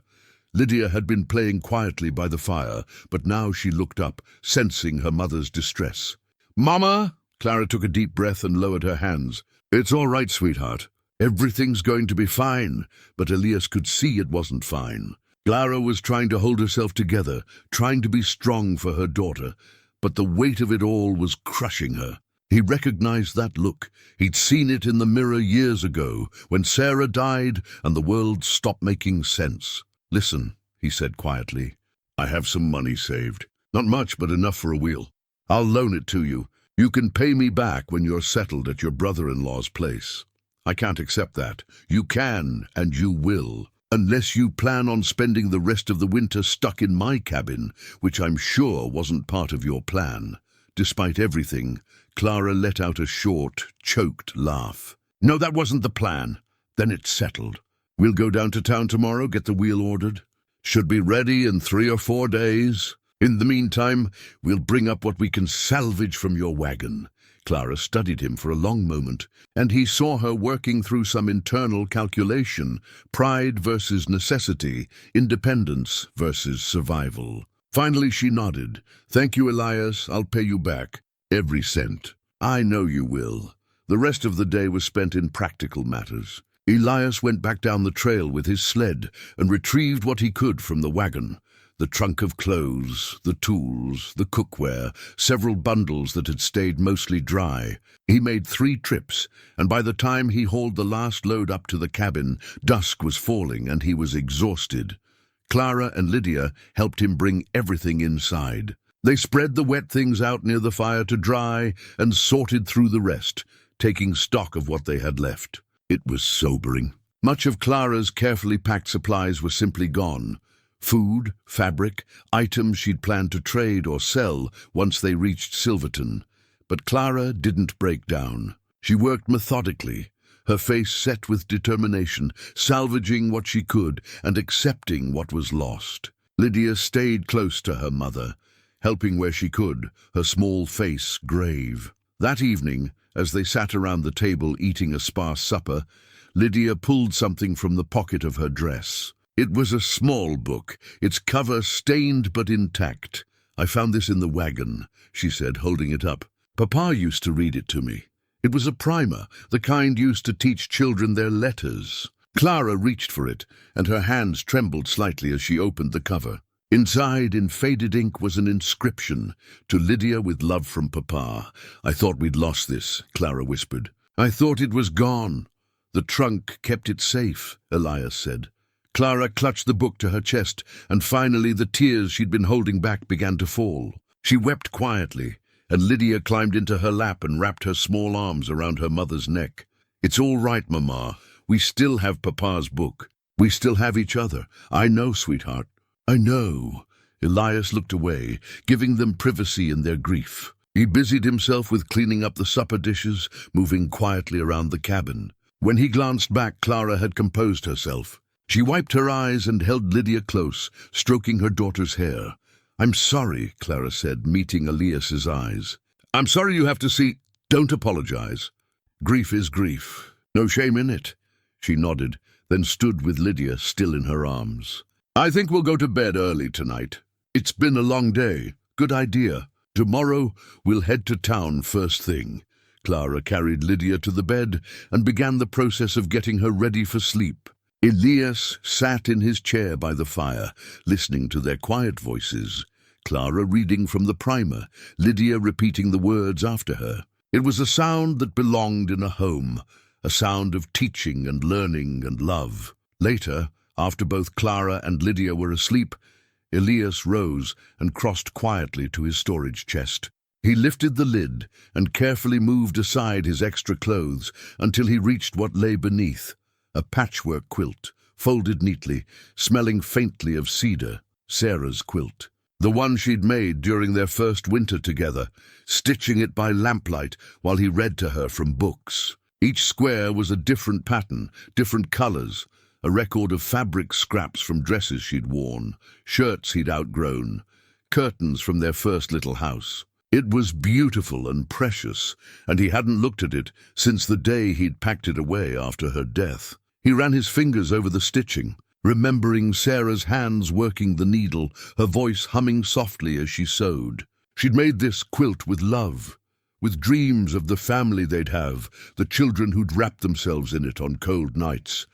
Lydia had been playing quietly by the fire, but now she looked up, sensing her mother's distress. "Mama!" Clara took a deep breath and lowered her hands. "It's all right, sweetheart. Everything's going to be fine." But Elias could see it wasn't fine. Clara was trying to hold herself together, trying to be strong for her daughter, but the weight of it all was crushing her. He recognized that look. He'd seen it in the mirror years ago, when Sarah died and the world stopped making sense. "Listen," he said quietly. "I have some money saved. Not much, but enough for a wheel. I'll loan it to you. You can pay me back when you're settled at your brother-in-law's place." "I can't accept that." "You can, and you will. Unless you plan on spending the rest of the winter stuck in my cabin, which I'm sure wasn't part of your plan." Despite everything, Clara let out a short, choked laugh. "No, that wasn't the plan." "Then it's settled. We'll go down to town tomorrow, get the wheel ordered. Should be ready in 3 or 4 days. In the meantime, we'll bring up what we can salvage from your wagon." Clara studied him for a long moment, and he saw her working through some internal calculation, pride versus necessity, independence versus survival. Finally she nodded. "Thank you, Elias. I'll pay you back. Every cent." "I know you will." The rest of the day was spent in practical matters. Elias went back down the trail with his sled and retrieved what he could from the wagon. The trunk of clothes, the tools, the cookware, several bundles that had stayed mostly dry. He made 3 trips, and by the time he hauled the last load up to the cabin, dusk was falling and he was exhausted. Clara and Lydia helped him bring everything inside. They spread the wet things out near the fire to dry and sorted through the rest, taking stock of what they had left. It was sobering. Much of Clara's carefully packed supplies were simply gone. Food, fabric, items she'd planned to trade or sell once they reached Silverton. But Clara didn't break down. She worked methodically, her face set with determination, salvaging what she could and accepting what was lost. Lydia stayed close to her mother, helping where she could, her small face grave. That evening, as they sat around the table eating a sparse supper, Lydia pulled something from the pocket of her dress. It was a small book, its cover stained but intact. "I found this in the wagon," she said, holding it up. "Papa used to read it to me. It was a primer, the kind used to teach children their letters." Clara reached for it, and her hands trembled slightly as she opened the cover. Inside, in faded ink, was an inscription, "To Lydia with love from Papa." "I thought we'd lost this," Clara whispered. "I thought it was gone." "The trunk kept it safe," Elias said. Clara clutched the book to her chest, and finally the tears she'd been holding back began to fall. She wept quietly, and Lydia climbed into her lap and wrapped her small arms around her mother's neck. "It's all right, Mama. We still have Papa's book. We still have each other. I know, sweetheart. I know." Elias looked away, giving them privacy in their grief. He busied himself with cleaning up the supper dishes, moving quietly around the cabin. When he glanced back, Clara had composed herself. She wiped her eyes and held Lydia close, stroking her daughter's hair. "I'm sorry," Clara said, meeting Elias's eyes. "I'm sorry you have to see—" "Don't apologize. Grief is grief. No shame in it." She nodded, then stood with Lydia still in her arms. "I think we'll go to bed early tonight. It's been a long day. Good idea. Tomorrow we'll head to town first thing." Clara carried Lydia to the bed and began the process of getting her ready for sleep. Elias sat in his chair by the fire, listening to their quiet voices. Clara reading from the primer, Lydia repeating the words after her. It was a sound that belonged in a home, a sound of teaching and learning and love. Later, after both Clara and Lydia were asleep, Elias rose and crossed quietly to his storage chest. He lifted the lid and carefully moved aside his extra clothes until he reached what lay beneath, a patchwork quilt, folded neatly, smelling faintly of cedar, Sarah's quilt. The one she'd made during their first winter together, stitching it by lamplight while he read to her from books. Each square was a different pattern, different colors, a record of fabric scraps from dresses she'd worn, shirts he'd outgrown, curtains from their first little house. It was beautiful and precious, and he hadn't looked at it since the day he'd packed it away after her death. He ran his fingers over the stitching, remembering Sarah's hands working the needle, her voice humming softly as she sewed. She'd made this quilt with love, with dreams of the family they'd have, the children who'd wrap themselves in it on cold nights.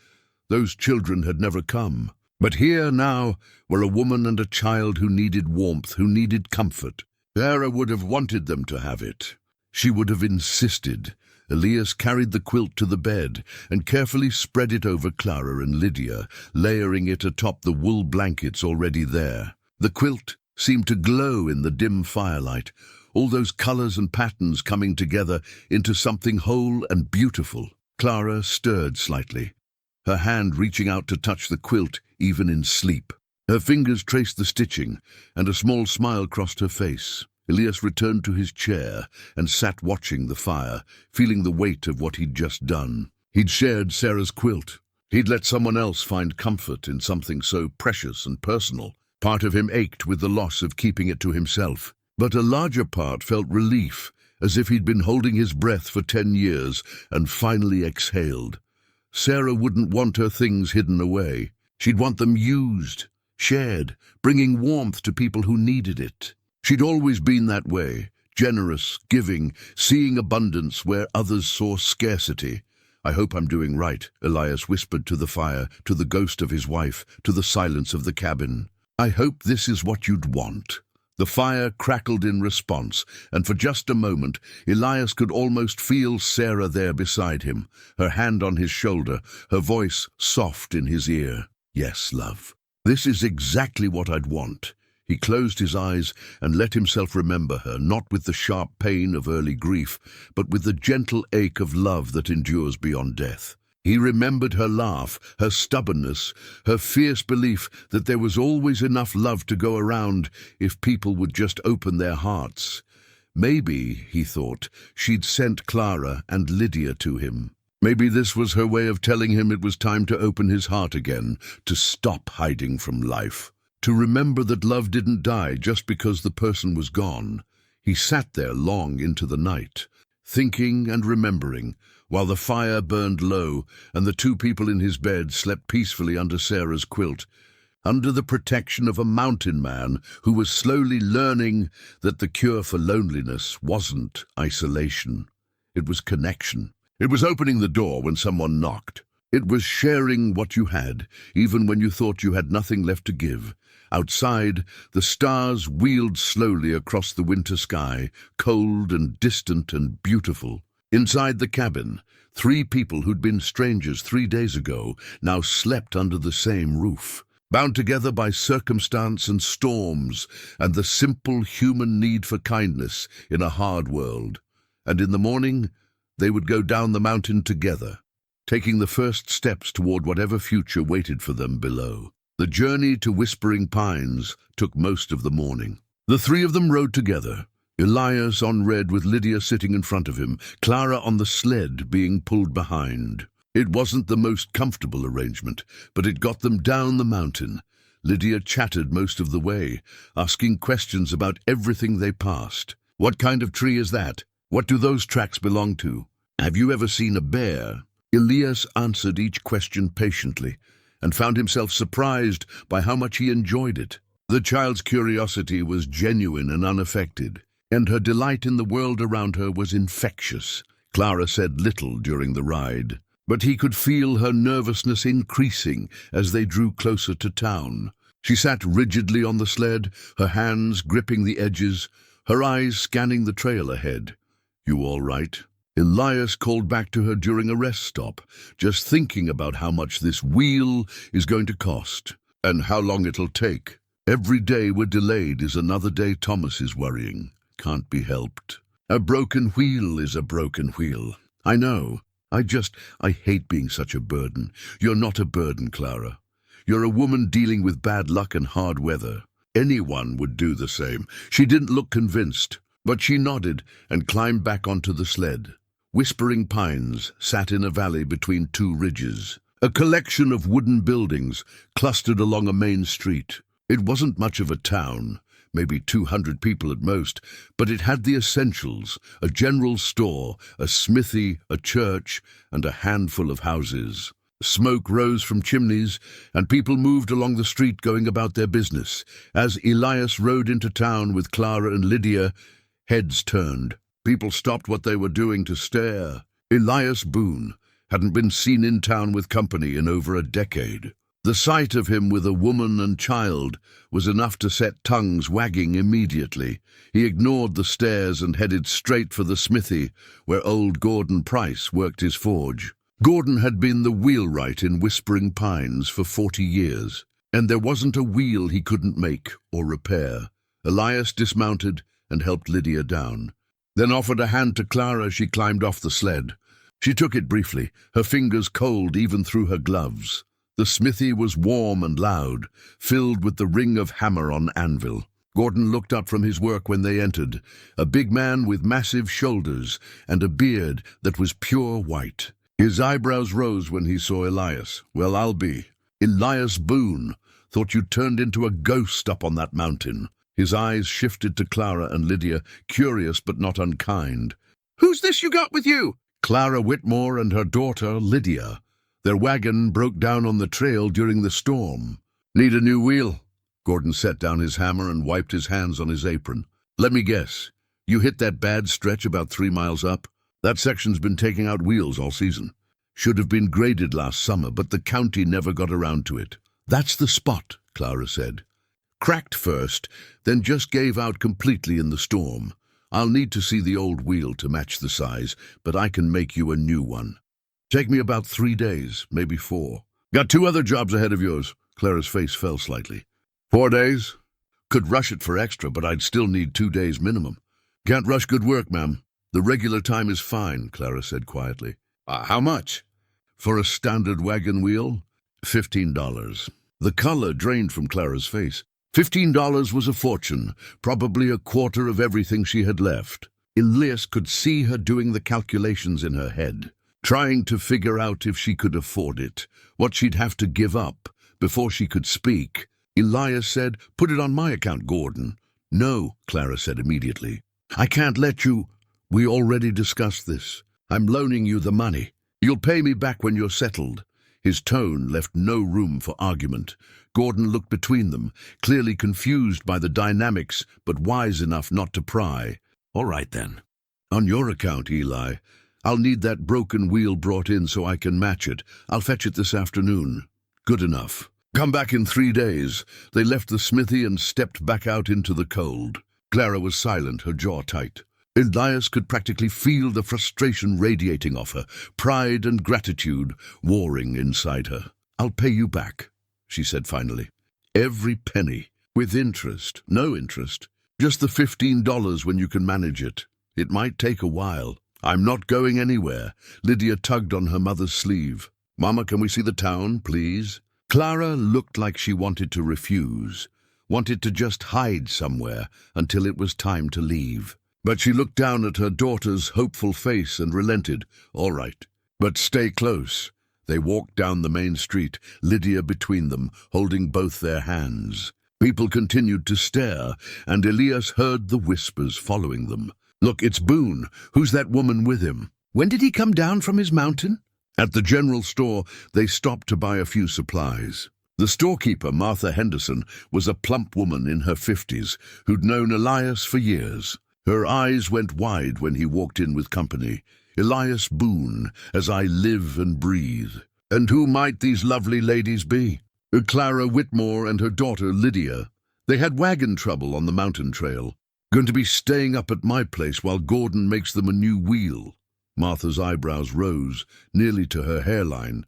Those children had never come. But here now were a woman and a child who needed warmth, who needed comfort. Sarah would have wanted them to have it. She would have insisted. Elias carried the quilt to the bed and carefully spread it over Clara and Lydia, layering it atop the wool blankets already there. The quilt seemed to glow in the dim firelight, all those colors and patterns coming together into something whole and beautiful. Clara stirred slightly, her hand reaching out to touch the quilt even in sleep. Her fingers traced the stitching, and a small smile crossed her face. Elias returned to his chair and sat watching the fire, feeling the weight of what he'd just done. He'd shared Sarah's quilt. He'd let someone else find comfort in something so precious and personal. Part of him ached with the loss of keeping it to himself, but a larger part felt relief, as if he'd been holding his breath for 10 years and finally exhaled. Sarah wouldn't want her things hidden away. She'd want them used, shared, bringing warmth to people who needed it. She'd always been that way, generous, giving, seeing abundance where others saw scarcity. "I hope I'm doing right," Elias whispered to the fire, to the ghost of his wife, to the silence of the cabin. "I hope this is what you'd want." The fire crackled in response, and for just a moment, Elias could almost feel Sarah there beside him, her hand on his shoulder, her voice soft in his ear. "Yes, love. This is exactly what I'd want." He closed his eyes and let himself remember her, not with the sharp pain of early grief, but with the gentle ache of love that endures beyond death. He remembered her laugh, her stubbornness, her fierce belief that there was always enough love to go around if people would just open their hearts. Maybe, he thought, she'd sent Clara and Lydia to him. Maybe this was her way of telling him it was time to open his heart again, to stop hiding from life. To remember that love didn't die just because the person was gone. He sat there long into the night, thinking and remembering, while the fire burned low and the two people in his bed slept peacefully under Sarah's quilt, under the protection of a mountain man who was slowly learning that the cure for loneliness wasn't isolation. It was connection. It was opening the door when someone knocked. It was sharing what you had, even when you thought you had nothing left to give. Outside, the stars wheeled slowly across the winter sky, cold and distant and beautiful. Inside the cabin, 3 people who'd been strangers 3 days ago now slept under the same roof, bound together by circumstance and storms and the simple human need for kindness in a hard world. And in the morning, they would go down the mountain together, taking the first steps toward whatever future waited for them below. The journey to Whispering Pines took most of the morning. The 3 of them rode together, Elias on red with Lydia sitting in front of him, Clara on the sled being pulled behind. It wasn't the most comfortable arrangement, but it got them down the mountain. Lydia chattered most of the way, asking questions about everything they passed. "What kind of tree is that? What do those tracks belong to? Have you ever seen a bear?" Elias answered each question patiently, and found himself surprised by how much he enjoyed it. The child's curiosity was genuine and unaffected, and her delight in the world around her was infectious. Clara said little during the ride, but he could feel her nervousness increasing as they drew closer to town. She sat rigidly on the sled, her hands gripping the edges, her eyes scanning the trail ahead. "You all right?" Elias called back to her during a rest stop, just thinking about how much this wheel is going to cost and how long it'll take. Every day we're delayed is another day Thomas is worrying. Can't be helped. A broken wheel is a broken wheel. I know. I hate being such a burden. You're not a burden, Clara. You're a woman dealing with bad luck and hard weather. Anyone would do the same. She didn't look convinced, but she nodded and climbed back onto the sled. Whispering pines sat in a valley between two ridges, a collection of wooden buildings clustered along a main street. It wasn't much of a town, maybe 200 people at most, but it had the essentials: a general store, a smithy, a church, and a handful of houses. Smoke rose from chimneys, and people moved along the street going about their business. As Elias rode into town with Clara and Lydia, heads turned. People stopped what they were doing to stare. Elias Boone hadn't been seen in town with company in over a decade. The sight of him with a woman and child was enough to set tongues wagging immediately. He ignored the stares and headed straight for the smithy, where old Gordon Price worked his forge. Gordon had been the wheelwright in Whispering Pines for 40 years, and there wasn't a wheel he couldn't make or repair. Elias dismounted and helped Lydia down, then offered a hand to Clara as she climbed off the sled. She took it briefly, her fingers cold even through her gloves. The smithy was warm and loud, filled with the ring of hammer on anvil. Gordon looked up from his work when they entered, a big man with massive shoulders and a beard that was pure white. His eyebrows rose when he saw Elias. "Well, I'll be. Elias Boone. Thought you turned into a ghost up on that mountain." His eyes shifted to Clara and Lydia, curious but not unkind. "Who's this you got with you?" "Clara Whitmore and her daughter, Lydia. Their wagon broke down on the trail during the storm." "Need a new wheel?" Gordon set down his hammer and wiped his hands on his apron. "Let me guess. You hit that bad stretch about 3 miles up? That section's been taking out wheels all season. Should have been graded last summer, but the county never got around to it." "That's the spot," Clara said. "Cracked first, then just gave out completely in the storm. I'll need to see the old wheel to match the size, but I can make you a new one. Take me about 3 days, maybe 4. Got 2 other jobs ahead of yours." Clara's face fell slightly. 4 days? Could rush it for extra, but I'd still need 2 days minimum. "Can't rush good work, ma'am. The regular time is fine," Clara said quietly. How much?" "For a standard wagon wheel, $15. The color drained from Clara's face. $15 was a fortune, probably a quarter of everything she had left. Elias could see her doing the calculations in her head, trying to figure out if she could afford it, what she'd have to give up before she could speak. Elias said, "Put it on my account, Gordon." "No," Clara said immediately. "I can't let you. We already discussed this. I'm loaning you the money. You'll pay me back when you're settled." His tone left no room for argument. Gordon looked between them, clearly confused by the dynamics, but wise enough not to pry. "All right, then. On your account, Eli. I'll need that broken wheel brought in so I can match it. I'll fetch it this afternoon." "Good enough. Come back in 3 days." They left the smithy and stepped back out into the cold. Clara was silent, her jaw tight. Elias could practically feel the frustration radiating off her, pride and gratitude warring inside her. "I'll pay you back," she said finally. "Every penny, with interest, no interest. Just the $15 when you can manage it. It might take a while." "I'm not going anywhere." Lydia tugged on her mother's sleeve. "Mama, can we see the town, please?" Clara looked like she wanted to refuse, wanted to just hide somewhere until it was time to leave. But she looked down at her daughter's hopeful face and relented. "All right, but stay close." They walked down the main street, Lydia between them, holding both their hands. People continued to stare, and Elias heard the whispers following them. "Look, it's Boone. Who's that woman with him? When did he come down from his mountain?" At the general store, they stopped to buy a few supplies. The storekeeper, Martha Henderson, was a plump woman in her 50s who'd known Elias for years. Her eyes went wide when he walked in with company. Elias Boone, as I live and breathe. And who might these lovely ladies be? Clara Whitmore and her daughter Lydia. They had wagon trouble on the mountain trail. Going to be staying up at my place while Gordon makes them a new wheel. Martha's eyebrows rose, nearly to her hairline,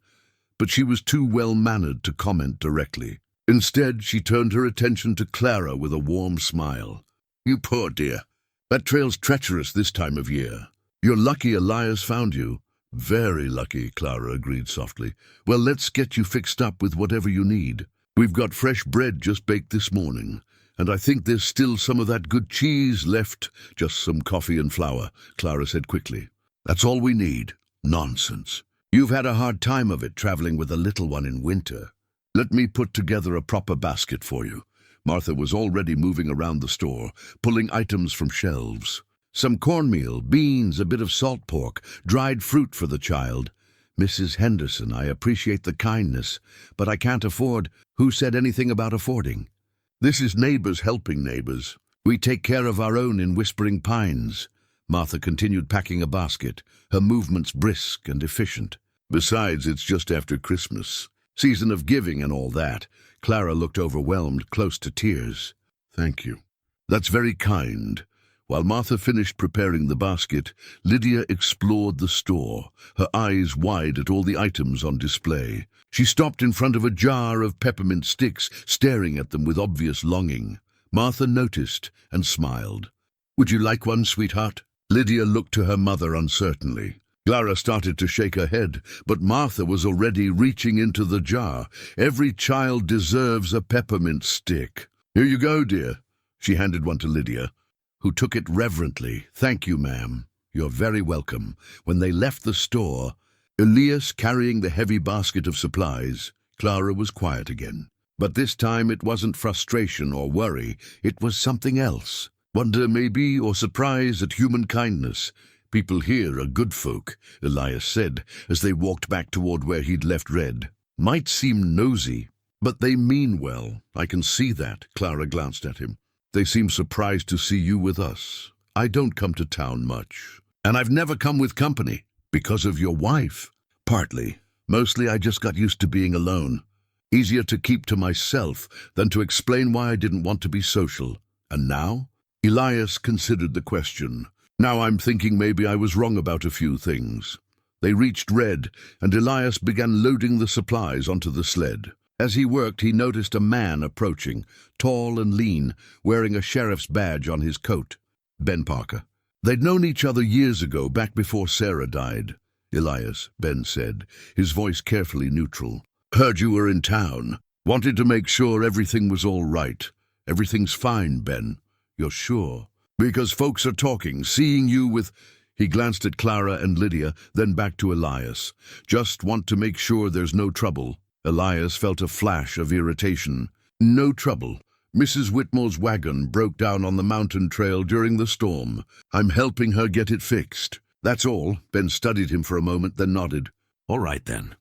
but she was too well-mannered to comment directly. Instead, she turned her attention to Clara with a warm smile. You poor dear. That trail's treacherous this time of year. You're lucky Elias found you. Very lucky, Clara agreed softly. Well, let's get you fixed up with whatever you need. We've got fresh bread just baked this morning, and I think there's still some of that good cheese left. Just some coffee and flour, Clara said quickly. That's all we need. Nonsense. You've had a hard time of it traveling with a little one in winter. Let me put together a proper basket for you. Martha was already moving around the store, pulling items from shelves. Some cornmeal, beans, a bit of salt pork, dried fruit for the child. Mrs. Henderson, I appreciate the kindness, but I can't afford. Who said anything about affording? This is neighbors helping neighbors. We take care of our own in Whispering Pines. Martha continued packing a basket, her movements brisk and efficient. Besides, it's just after Christmas. Season of giving and all that. Clara looked overwhelmed, close to tears. Thank you. That's very kind. While Martha finished preparing the basket, Lydia explored the store, her eyes wide at all the items on display. She stopped in front of a jar of peppermint sticks, staring at them with obvious longing. Martha noticed and smiled. Would you like one, sweetheart? Lydia looked to her mother uncertainly. Clara started to shake her head, but Martha was already reaching into the jar. Every child deserves a peppermint stick. Here you go, dear. She handed one to Lydia, who took it reverently. Thank you, ma'am. You're very welcome. When they left the store, Elias carrying the heavy basket of supplies, Clara was quiet again. But this time it wasn't frustration or worry. It was something else. Wonder maybe, or surprise at human kindness. People here are good folk, Elias said, as they walked back toward where he'd left Red. Might seem nosy, but they mean well. I can see that, Clara glanced at him. They seem surprised to see you with us. I don't come to town much, and I've never come with company. Because of your wife? Partly. Mostly I just got used to being alone. Easier to keep to myself than to explain why I didn't want to be social. And now? Elias considered the question. Now I'm thinking maybe I was wrong about a few things. They reached Red, and Elias began loading the supplies onto the sled. As he worked, he noticed a man approaching, tall and lean, wearing a sheriff's badge on his coat. Ben Parker. They'd known each other years ago, back before Sarah died. Elias, Ben said, his voice carefully neutral. Heard you were in town. Wanted to make sure everything was all right. Everything's fine, Ben. You're sure? Because folks are talking, seeing you with... He glanced at Clara and Lydia, then back to Elias. Just want to make sure there's no trouble. Elias felt a flash of irritation. No trouble. Mrs. Whitmore's wagon broke down on the mountain trail during the storm. I'm helping her get it fixed. That's all. Ben studied him for a moment, then nodded. All right, then.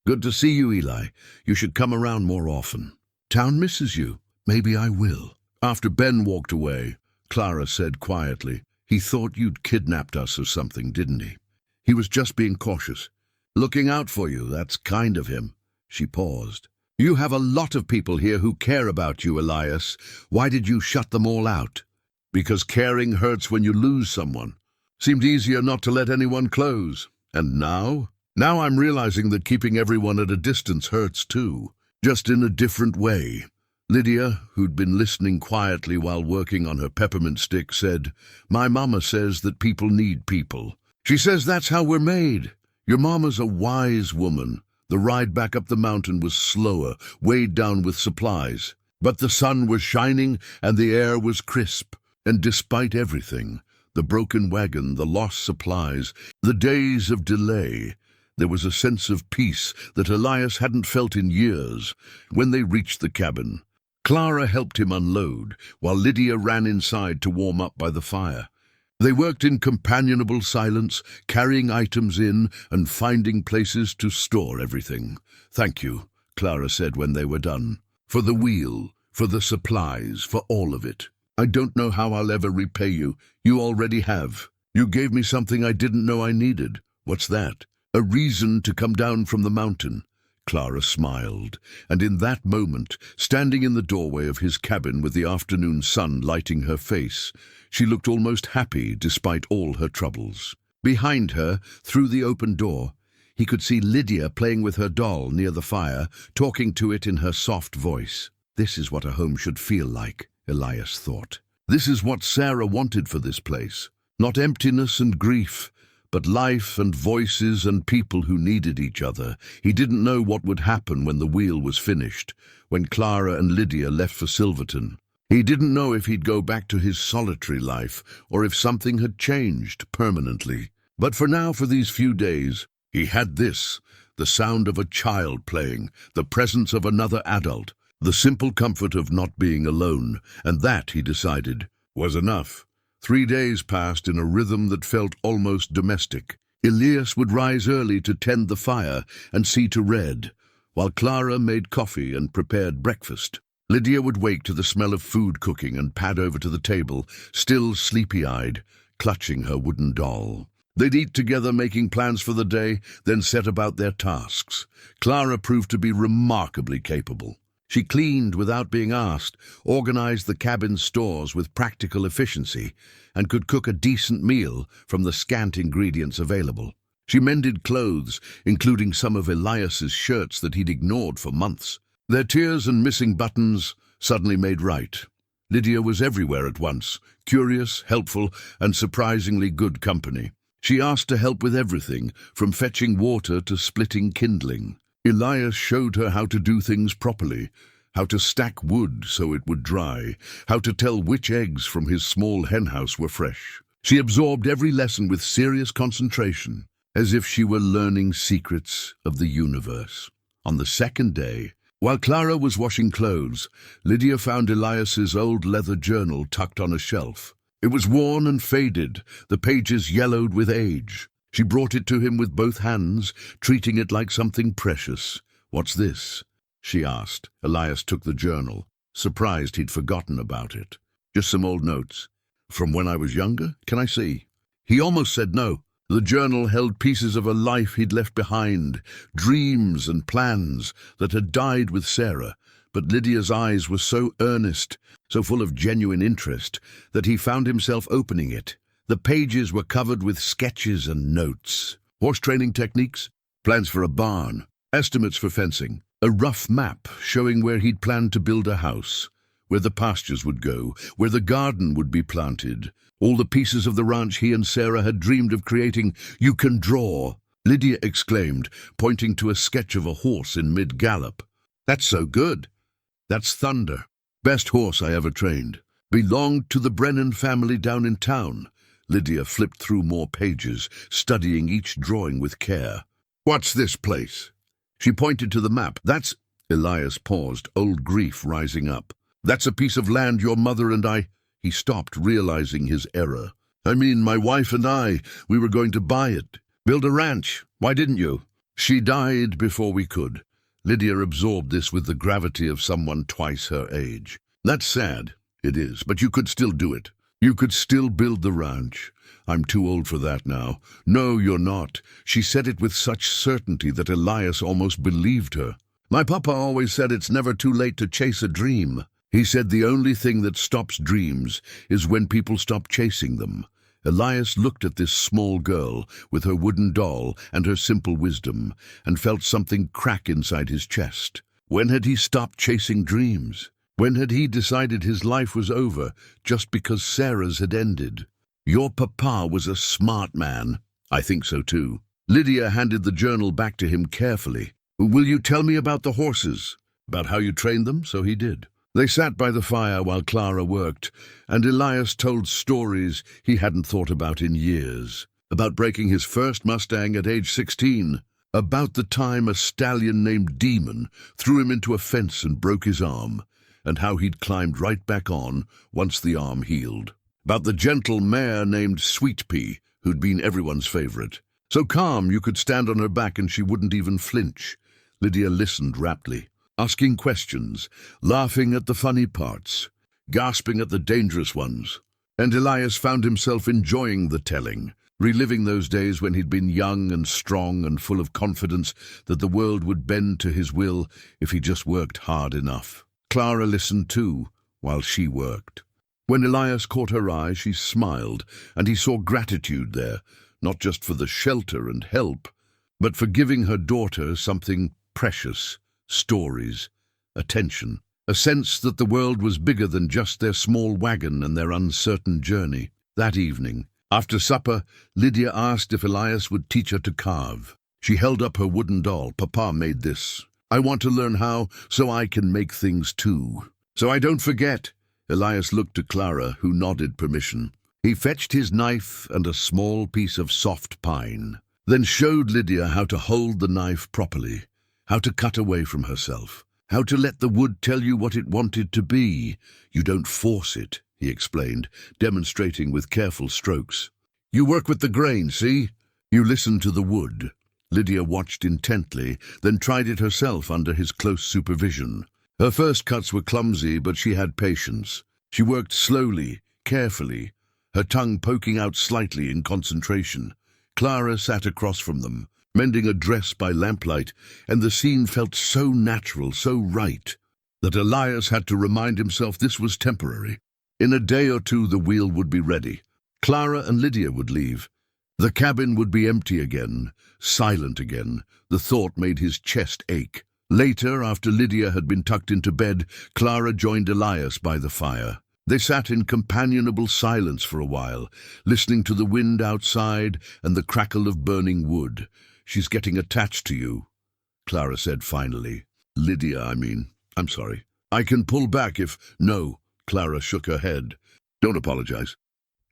Good to see you, Eli. You should come around more often. Town misses you. Maybe I will. After Ben walked away, Clara said quietly, he thought you'd kidnapped us or something, didn't he? He was just being cautious. Looking out for you, that's kind of him. She paused. You have a lot of people here who care about you, Elias. Why did you shut them all out? Because caring hurts when you lose someone. Seemed easier not to let anyone close. And now? Now I'm realizing that keeping everyone at a distance hurts too, just in a different way. Lydia, who'd been listening quietly while working on her peppermint stick, said, My mama says that people need people. She says that's how we're made. Your mama's a wise woman. The ride back up the mountain was slower, weighed down with supplies. But the sun was shining and the air was crisp. And despite everything, the broken wagon, the lost supplies, the days of delay, there was a sense of peace that Elias hadn't felt in years. When they reached the cabin, Clara helped him unload, while Lydia ran inside to warm up by the fire. They worked in companionable silence, carrying items in and finding places to store everything. Thank you, Clara said when they were done. For the wheel, for the supplies, for all of it. I don't know how I'll ever repay you. You already have. You gave me something I didn't know I needed. What's that? A reason to come down from the mountain. Clara smiled, and in that moment, standing in the doorway of his cabin with the afternoon sun lighting her face, she looked almost happy despite all her troubles. Behind her, through the open door, he could see Lydia playing with her doll near the fire, talking to it in her soft voice. This is what a home should feel like, Elias thought. This is what Sarah wanted for this place. Not emptiness and grief, but life and voices and people who needed each other. He didn't know what would happen when the wheel was finished, when Clara and Lydia left for Silverton. He didn't know if he'd go back to his solitary life, or if something had changed permanently. But for now, for these few days, he had this, the sound of a child playing, the presence of another adult, the simple comfort of not being alone, and that, he decided, was enough. 3 days passed in a rhythm that felt almost domestic. Elias would rise early to tend the fire and see to Red, while Clara made coffee and prepared breakfast. Lydia would wake to the smell of food cooking and pad over to the table, still sleepy-eyed, clutching her wooden doll. They'd eat together, making plans for the day, then set about their tasks. Clara proved to be remarkably capable. She cleaned without being asked, organized the cabin's stores with practical efficiency, and could cook a decent meal from the scant ingredients available. She mended clothes, including some of Elias's shirts that he'd ignored for months. Their tears and missing buttons suddenly made right. Lydia was everywhere at once, curious, helpful, and surprisingly good company. She asked to help with everything, from fetching water to splitting kindling. Elias showed her how to do things properly, how to stack wood so it would dry, how to tell which eggs from his small henhouse were fresh. She absorbed every lesson with serious concentration, as if she were learning secrets of the universe. On the second day, while Clara was washing clothes, Lydia found Elias's old leather journal tucked on a shelf. It was worn and faded, the pages yellowed with age. She brought it to him with both hands, treating it like something precious. "What's this?" she asked. Elias took the journal, surprised he'd forgotten about it. "Just some old notes. From when I was younger? Can I see?" He almost said no. The journal held pieces of a life he'd left behind, dreams and plans that had died with Sarah. But Lydia's eyes were so earnest, so full of genuine interest, that he found himself opening it. The pages were covered with sketches and notes. Horse training techniques, plans for a barn, estimates for fencing, a rough map showing where he'd planned to build a house, where the pastures would go, where the garden would be planted. All the pieces of the ranch he and Sarah had dreamed of creating. "You can draw," Lydia exclaimed, pointing to a sketch of a horse in mid-gallop. "That's so good. That's Thunder. Best horse I ever trained. Belonged to the Brennan family down in town." Lydia flipped through more pages, studying each drawing with care. "What's this place?" She pointed to the map. "That's—" Elias paused, old grief rising up. "That's a piece of land your mother and I—" He stopped, realizing his error. "I mean, my wife and I, we were going to buy it. Build a ranch. Why didn't you?" "She died before we could." Lydia absorbed this with the gravity of someone twice her age. "That's sad." "It is, but you could still do it. You could still build the ranch." "I'm too old for that now." "No, you're not." She said it with such certainty that Elias almost believed her. "My papa always said it's never too late to chase a dream. He said the only thing that stops dreams is when people stop chasing them." Elias looked at this small girl with her wooden doll and her simple wisdom, and felt something crack inside his chest. When had he stopped chasing dreams? When had he decided his life was over just because Sarah's had ended? "Your papa was a smart man." "I think so too." Lydia handed the journal back to him carefully. "Will you tell me about the horses? About how you trained them?" So he did. They sat by the fire while Clara worked, and Elias told stories he hadn't thought about in years. About breaking his first Mustang at age 16. About the time a stallion named Demon threw him into a fence and broke his arm, and how he'd climbed right back on once the arm healed. About the gentle mare named Sweet Pea, who'd been everyone's favorite. So calm you could stand on her back and she wouldn't even flinch. Lydia listened raptly, asking questions, laughing at the funny parts, gasping at the dangerous ones. And Elias found himself enjoying the telling, reliving those days when he'd been young and strong and full of confidence that the world would bend to his will if he just worked hard enough. Clara listened too, while she worked. When Elias caught her eye, she smiled, and he saw gratitude there, not just for the shelter and help, but for giving her daughter something precious: stories, attention, a sense that the world was bigger than just their small wagon and their uncertain journey. That evening, after supper, Lydia asked if Elias would teach her to carve. She held up her wooden doll. "Papa made this. I want to learn how, so I can make things too. So I don't forget." Elias looked to Clara, who nodded permission. He fetched his knife and a small piece of soft pine, then showed Lydia how to hold the knife properly, how to cut away from herself, how to let the wood tell you what it wanted to be. "You don't force it," he explained, demonstrating with careful strokes. "You work with the grain, see? You listen to the wood." Lydia watched intently, then tried it herself under his close supervision. Her first cuts were clumsy, but she had patience. She worked slowly, carefully, her tongue poking out slightly in concentration. Clara sat across from them, mending a dress by lamplight, and the scene felt so natural, so right, that Elias had to remind himself this was temporary. In a day or two the wheel would be ready. Clara and Lydia would leave. The cabin would be empty again, silent again. The thought made his chest ache. Later, after Lydia had been tucked into bed, Clara joined Elias by the fire. They sat in companionable silence for a while, listening to the wind outside and the crackle of burning wood. "She's getting attached to you," Clara said finally. "Lydia, I mean. I'm sorry. I can pull back if—" "No," Clara shook her head. "Don't apologize.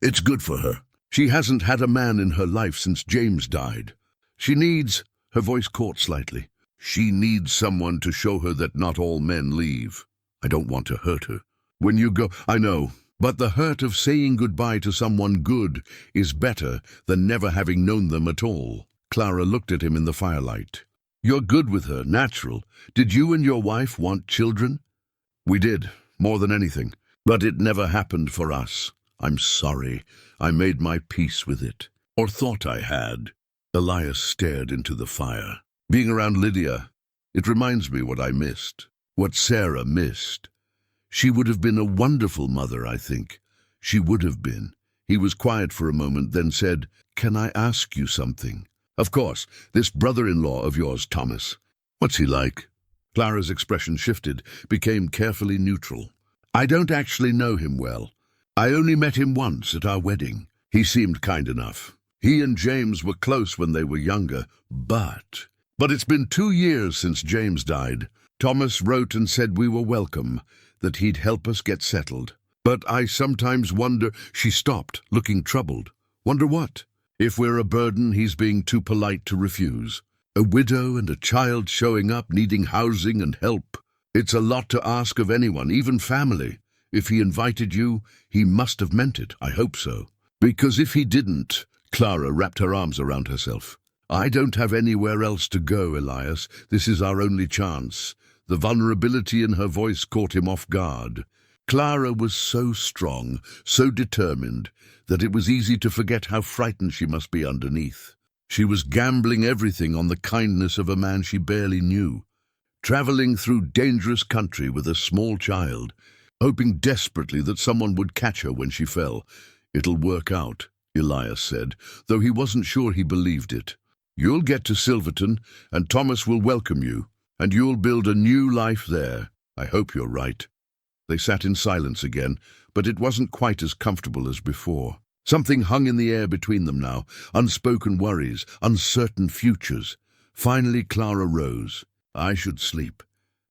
It's good for her. She hasn't had a man in her life since James died. She needs—" her voice caught slightly. "She needs someone to show her that not all men leave. I don't want to hurt her. When you go—" "I know, but the hurt of saying goodbye to someone good is better than never having known them at all." Clara looked at him in the firelight. "You're good with her, natural. Did you and your wife want children?" "We did, more than anything. But it never happened for us. I'm sorry. I made my peace with it. Or thought I had." Elias stared into the fire. "Being around Lydia, it reminds me what I missed. What Sarah missed. She would have been a wonderful mother, I think. She would have been." He was quiet for a moment, then said, "Can I ask you something?" "Of course. This brother-in-law of yours, Thomas. What's he like?" Clara's expression shifted, became carefully neutral. "I don't actually know him well. I only met him once at our wedding. He seemed kind enough. He and James were close when they were younger, but it's been 2 years since James died. Thomas wrote and said we were welcome, that he'd help us get settled. But I sometimes wonder—" She stopped, looking troubled. "Wonder what?" "If we're a burden he's being too polite to refuse. A widow and a child showing up, needing housing and help. It's a lot to ask of anyone, even family. If he invited you, he must have meant it. I hope so. Because if he didn't—" Clara wrapped her arms around herself. "I don't have anywhere else to go, Elias. This is our only chance." The vulnerability in her voice caught him off guard. Clara was so strong, so determined, that it was easy to forget how frightened she must be underneath. She was gambling everything on the kindness of a man she barely knew, traveling through dangerous country with a small child, hoping desperately that someone would catch her when she fell. "It'll work out," Elias said, though he wasn't sure he believed it. "You'll get to Silverton, and Thomas will welcome you, and you'll build a new life there. I hope you're right." They sat in silence again, but it wasn't quite as comfortable as before. Something hung in the air between them now, unspoken worries, uncertain futures. Finally Clara rose. "I should sleep.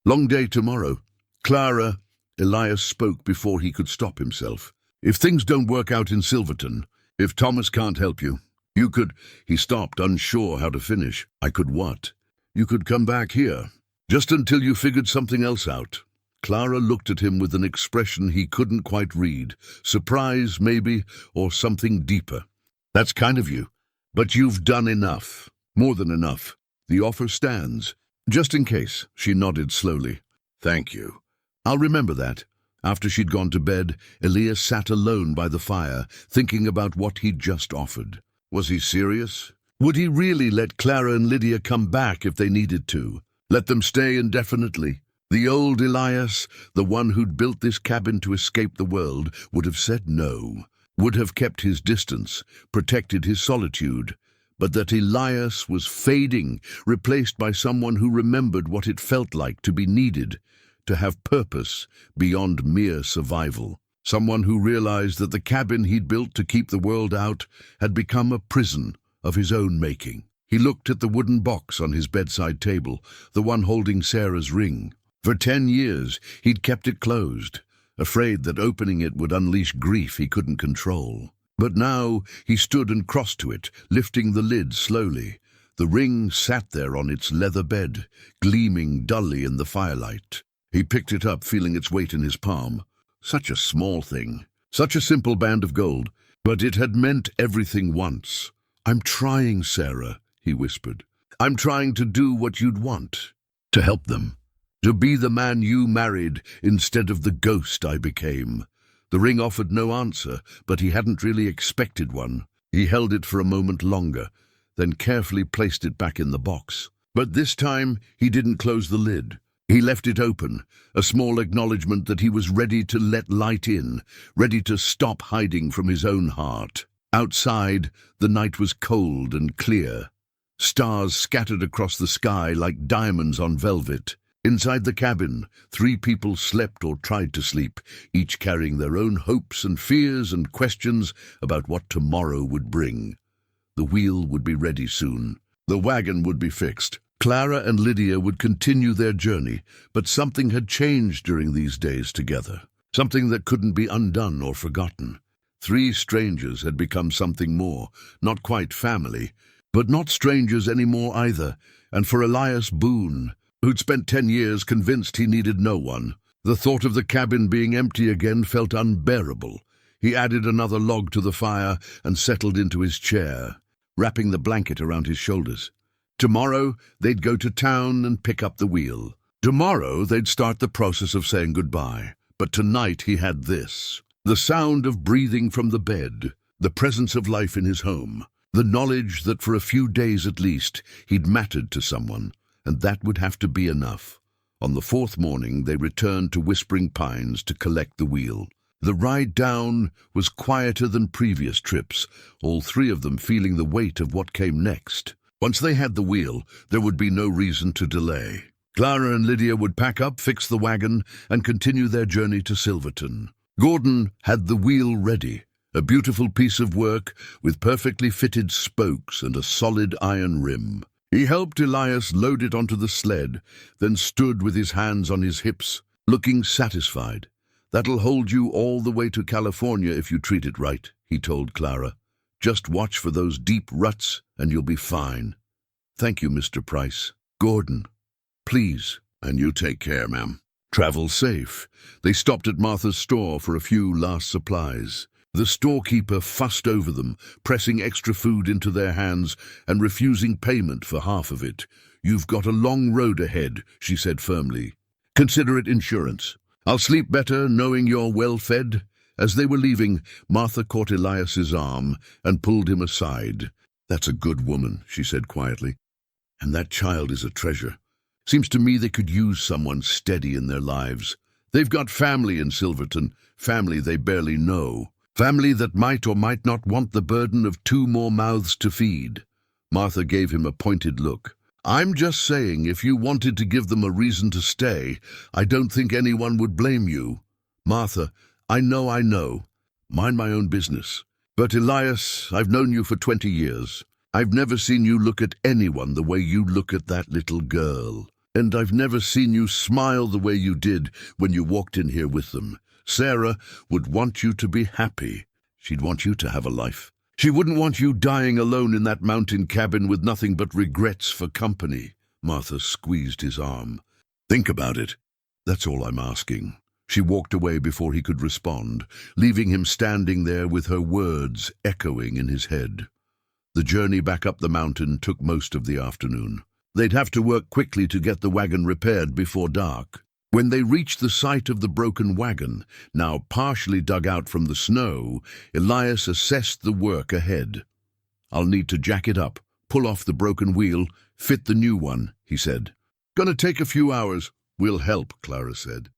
Long day tomorrow." "Clara," Elias spoke before he could stop himself. "If things don't work out in Silverton, if Thomas can't help you, you could—" He stopped, unsure how to finish. "I could what?" "You could come back here, just until you figured something else out." Clara looked at him with an expression he couldn't quite read. Surprise, maybe, or something deeper. "That's kind of you. But you've done enough. More than enough. The offer stands. Just in case." She nodded slowly. "Thank you. I'll remember that. After she'd gone to bed, Elias sat alone by the fire, thinking about what he'd just offered. Was he serious? Would he really let Clara and Lydia come back if they needed to? Let them stay indefinitely? The old Elias, the one who'd built this cabin to escape the world, would have said no, would have kept his distance, protected his solitude. But that Elias was fading, replaced by someone who remembered what it felt like to be needed, to have purpose beyond mere survival. Someone who realized that the cabin he'd built to keep the world out had become a prison of his own making. He looked at the wooden box on his bedside table, the one holding Sarah's ring. For 10 years, he'd kept it closed, afraid that opening it would unleash grief he couldn't control. But now he stood and crossed to it, lifting the lid slowly. The ring sat there on its leather bed, gleaming dully in the firelight. He picked it up, feeling its weight in his palm. Such a small thing, such a simple band of gold, but it had meant everything once. "I'm trying, Sarah," he whispered. "I'm trying to do what you'd want, to help them, to be the man you married instead of the ghost I became." The ring offered no answer, but he hadn't really expected one. He held it for a moment longer, then carefully placed it back in the box. But this time he didn't close the lid. He left it open, a small acknowledgement that he was ready to let light in, ready to stop hiding from his own heart. Outside, the night was cold and clear. Stars scattered across the sky like diamonds on velvet. Inside the cabin, 3 people slept or tried to sleep, each carrying their own hopes and fears and questions about what tomorrow would bring. The wheel would be ready soon. The wagon would be fixed. Clara and Lydia would continue their journey, but something had changed during these days together. Something that couldn't be undone or forgotten. 3 strangers had become something more, not quite family, but not strangers anymore either. And for Elias Boone, who'd spent 10 years convinced he needed no one, the thought of the cabin being empty again felt unbearable. He added another log to the fire and settled into his chair, wrapping the blanket around his shoulders. Tomorrow, they'd go to town and pick up the wheel. Tomorrow, they'd start the process of saying goodbye. But tonight he had this. The sound of breathing from the bed, the presence of life in his home, the knowledge that for a few days at least he'd mattered to someone, and that would have to be enough. On the 4th morning, they returned to Whispering Pines to collect the wheel. The ride down was quieter than previous trips, all 3 of them feeling the weight of what came next. Once they had the wheel, there would be no reason to delay. Clara and Lydia would pack up, fix the wagon, and continue their journey to Silverton. Gordon had the wheel ready, a beautiful piece of work with perfectly fitted spokes and a solid iron rim. He helped Elias load it onto the sled, then stood with his hands on his hips, looking satisfied. "That'll hold you all the way to California if you treat it right," he told Clara. "Just watch for those deep ruts and you'll be fine." "Thank you, Mr. Price." "Gordon, please." "And you take care, ma'am. Travel safe." They stopped at Martha's store for a few last supplies. The storekeeper fussed over them, pressing extra food into their hands and refusing payment for half of it. "You've got a long road ahead," she said firmly. "Consider it insurance. I'll sleep better knowing you're well fed." As they were leaving, Martha caught Elias's arm and pulled him aside. "That's a good woman," she said quietly. "And that child is a treasure. Seems to me they could use someone steady in their lives. They've got family in Silverton, family they barely know. Family that might or might not want the burden of 2 more mouths to feed." Martha gave him a pointed look. "I'm just saying, if you wanted to give them a reason to stay, I don't think anyone would blame you." "Martha, I know. Mind my own business. But Elias, I've known you for 20 years. I've never seen you look at anyone the way you look at that little girl. And I've never seen you smile the way you did when you walked in here with them. Sarah would want you to be happy. She'd want you to have a life. She wouldn't want you dying alone in that mountain cabin with nothing but regrets for company." Martha squeezed his arm. "Think about it. That's all I'm asking." She walked away before he could respond, leaving him standing there with her words echoing in his head. The journey back up the mountain took most of the afternoon. They'd have to work quickly to get the wagon repaired before dark. When they reached the site of the broken wagon, now partially dug out from the snow, Elias assessed the work ahead. "I'll need to jack it up, pull off the broken wheel, fit the new one," he said. "Gonna take a few hours." "We'll help," Clara said.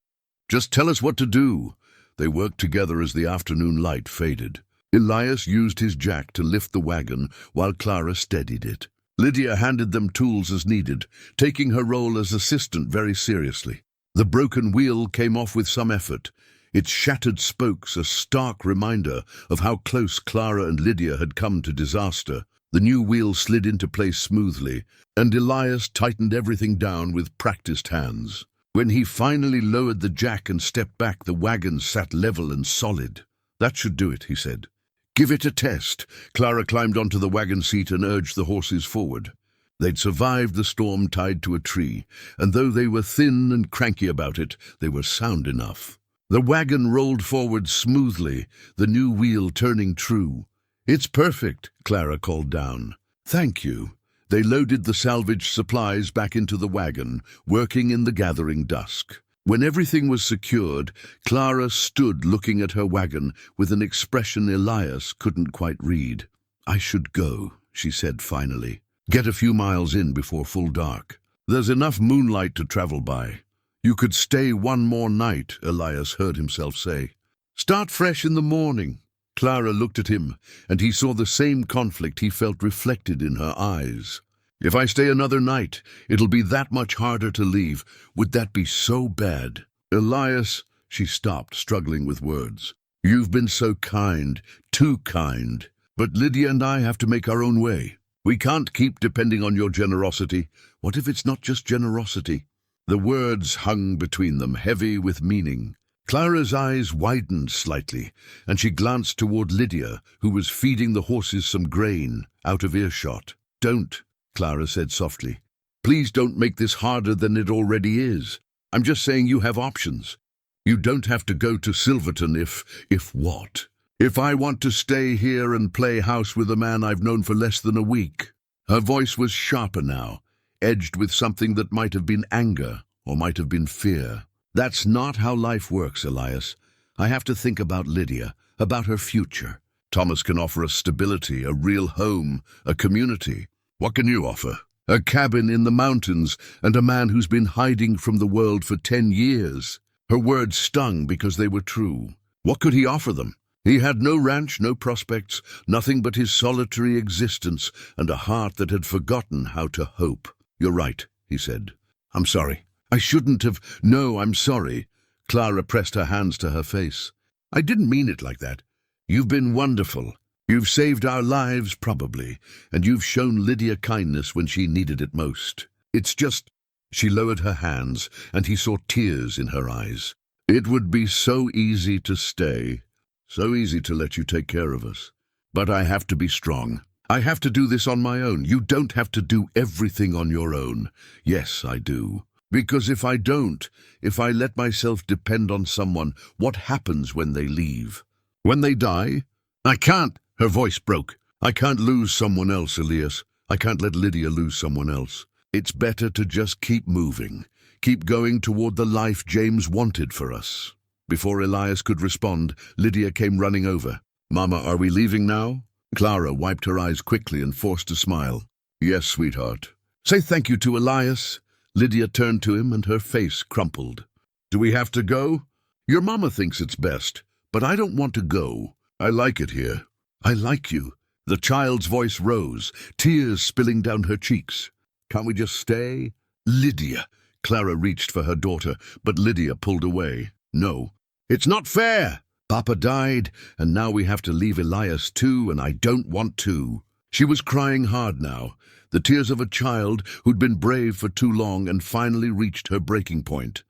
"Just tell us what to do." They worked together as the afternoon light faded. Elias used his jack to lift the wagon while Clara steadied it. Lydia handed them tools as needed, taking her role as assistant very seriously. The broken wheel came off with some effort, its shattered spokes a stark reminder of how close Clara and Lydia had come to disaster. The new wheel slid into place smoothly, and Elias tightened everything down with practiced hands. When he finally lowered the jack and stepped back, the wagon sat level and solid. "That should do it," he said. "Give it a test." Clara climbed onto the wagon seat and urged the horses forward. They'd survived the storm tied to a tree, and though they were thin and cranky about it, they were sound enough. The wagon rolled forward smoothly, the new wheel turning true. "It's perfect," Clara called down. "Thank you." They loaded the salvaged supplies back into the wagon, working in the gathering dusk. When everything was secured, Clara stood looking at her wagon with an expression Elias couldn't quite read. "I should go," she said finally. "Get a few miles in before full dark. There's enough moonlight to travel by." "You could stay one more night," Elias heard himself say. "Start fresh in the morning." Clara looked at him, and he saw the same conflict he felt reflected in her eyes. "If I stay another night, it'll be that much harder to leave. Would that be so bad?" "Elias," she stopped, struggling with words. "You've been so kind, too kind. But Lydia and I have to make our own way. We can't keep depending on your generosity. What if it's not just generosity?" The words hung between them, heavy with meaning. Clara's eyes widened slightly, and she glanced toward Lydia, who was feeding the horses some grain, out of earshot. "Don't," Clara said softly. "Please don't make this harder than it already is. I'm just saying you have options. You don't have to go to Silverton if what? If I want to stay here and play house with a man I've known for less than a week." Her voice was sharper now, edged with something that might have been anger or might have been fear. "That's not how life works, Elias. I have to think about Lydia, about her future. Thomas can offer us stability, a real home, a community. What can you offer? A cabin in the mountains and a man who's been hiding from the world for 10 years. Her words stung because they were true. What could he offer them? He had no ranch, no prospects, nothing but his solitary existence and a heart that had forgotten how to hope. "You're right," he said. "I'm sorry. I shouldn't have. No, I'm sorry." Clara pressed her hands to her face. "I didn't mean it like that. You've been wonderful. You've saved our lives, probably, and you've shown Lydia kindness when she needed it most. It's just—" She lowered her hands, and he saw tears in her eyes. "It would be so easy to stay. So easy to let you take care of us. But I have to be strong. I have to do this on my own. You don't have to do everything on your own." "Yes, I do. Because if I don't, if I let myself depend on someone, what happens when they leave? When they die? I can't." Her voice broke. "I can't lose someone else, Elias. I can't let Lydia lose someone else. It's better to just keep moving, keep going toward the life James wanted for us." Before Elias could respond, Lydia came running over. "Mama, are we leaving now?" Clara wiped her eyes quickly and forced a smile. "Yes, sweetheart." "Say thank you to Elias." Lydia turned to him and her face crumpled. "Do we have to go?" "Your mama thinks it's best, but I don't want to go. I like it here." "I like you." The child's voice rose, tears spilling down her cheeks. "Can't we just stay?" "Lydia." Clara reached for her daughter, but Lydia pulled away. "No. It's not fair. Papa died, and now we have to leave Elias too, and I don't want to." She was crying hard now, the tears of a child who'd been brave for too long and finally reached her breaking point.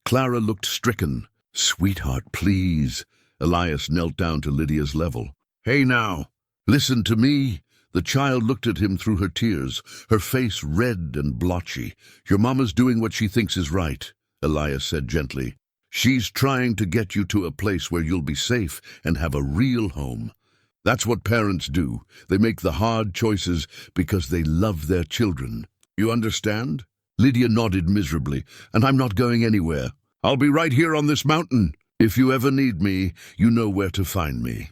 Clara looked stricken. "Sweetheart, please." Elias knelt down to Lydia's level. "Hey now, listen to me." The child looked at him through her tears, her face red and blotchy. "Your mama's doing what she thinks is right," Elias said gently. "She's trying to get you to a place where you'll be safe and have a real home. That's what parents do. They make the hard choices because they love their children. You understand?" Lydia nodded miserably. "And I'm not going anywhere." I'll be right here on this mountain. If you ever need me, you know where to find me.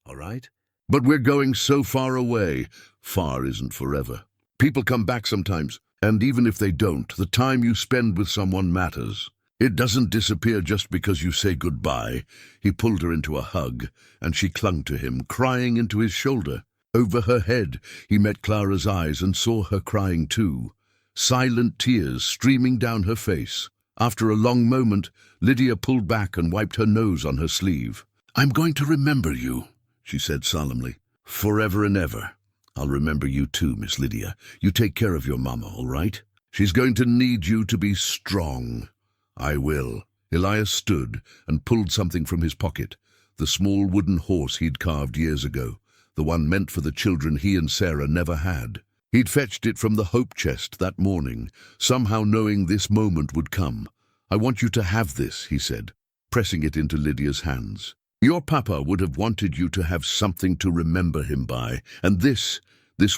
All right? But we're going so far away. Far isn't forever. People come back sometimes, and even if they don't, the time you spend with someone matters. It doesn't disappear just because you say goodbye. He pulled her into a hug, and she clung to him, crying into his shoulder. Over her head, he met Clara's eyes and saw her crying too, silent tears streaming down her face. After a long moment, Lydia pulled back and wiped her nose on her sleeve. "I'm going to remember you," she said solemnly. "Forever and ever. I'll remember you too, Miss Lydia. You take care of your mama, all right? She's going to need you to be strong." "I will." Elias stood and pulled something from his pocket, the small wooden horse he'd carved years ago, the one meant for the children he and Sarah never had. He'd fetched it from the hope chest that morning, somehow knowing this moment would come. "I want you to have this," he said, pressing it into Lydia's hands. "Your papa would have wanted you to have something to remember him by, and this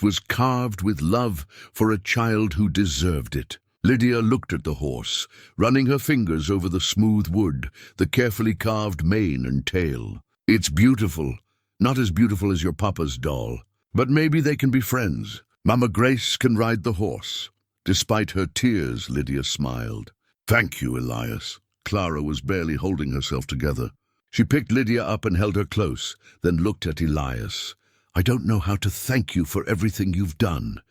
was carved with love for a child who deserved it." Lydia looked at the horse, running her fingers over the smooth wood, the carefully carved mane and tail. "It's beautiful. Not as beautiful as your papa's doll, but maybe they can be friends. Mama Grace can ride the horse." Despite her tears, Lydia smiled. "Thank you, Elias." Clara was barely holding herself together. She picked Lydia up and held her close, then looked at Elias. "I don't know how to thank you for everything you've done."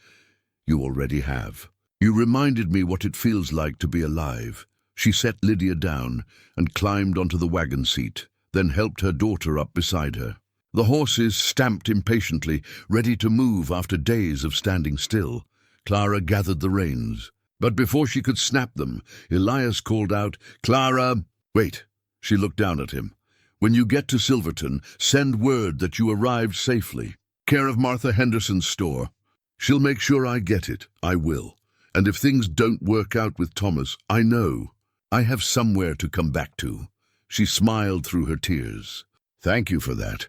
"You already have. You reminded me what it feels like to be alive." She set Lydia down and climbed onto the wagon seat, then helped her daughter up beside her. The horses stamped impatiently, ready to move after days of standing still. Clara gathered the reins. But before she could snap them, Elias called out, "Clara, wait." She looked down at him. "When you get to Silverton, send word that you arrived safely. Care of Martha Henderson's store. She'll make sure I get it. I will. And if things don't work out with Thomas, I know. I have somewhere to come back to." She smiled through her tears. "Thank you for that.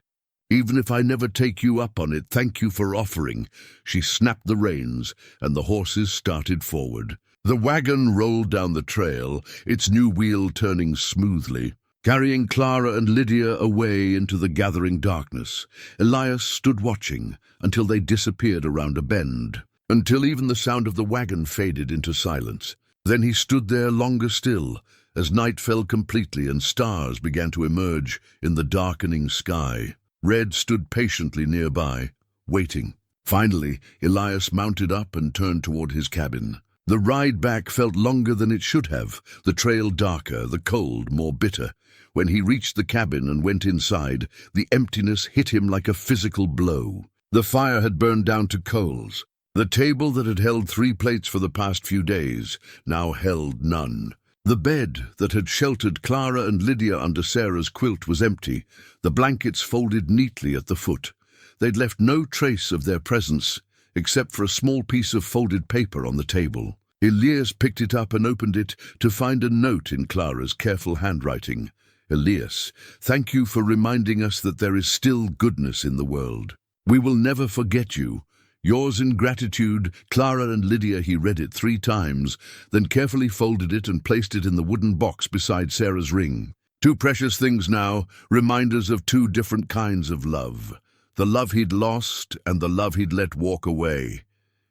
Even if I never take you up on it, thank you for offering." She snapped the reins, and the horses started forward. The wagon rolled down the trail, its new wheel turning smoothly, carrying Clara and Lydia away into the gathering darkness. Elias stood watching until they disappeared around a bend, until even the sound of the wagon faded into silence. Then he stood there longer still, as night fell completely and stars began to emerge in the darkening sky. Red stood patiently nearby, waiting. Finally, Elias mounted up and turned toward his cabin. The ride back felt longer than it should have, the trail darker, the cold more bitter. When he reached the cabin and went inside, the emptiness hit him like a physical blow. The fire had burned down to coals. The table that had held 3 plates for the past few days now held none. The bed that had sheltered Clara and Lydia under Sarah's quilt was empty, the blankets folded neatly at the foot. They'd left no trace of their presence, except for a small piece of folded paper on the table. Elias picked it up and opened it to find a note in Clara's careful handwriting. "Elias, thank you for reminding us that there is still goodness in the world. We will never forget you. Yours in gratitude, Clara and Lydia." He read it 3 times, then carefully folded it and placed it in the wooden box beside Sarah's ring. 2 precious things now, reminders of 2 different kinds of love. The love he'd lost and the love he'd let walk away.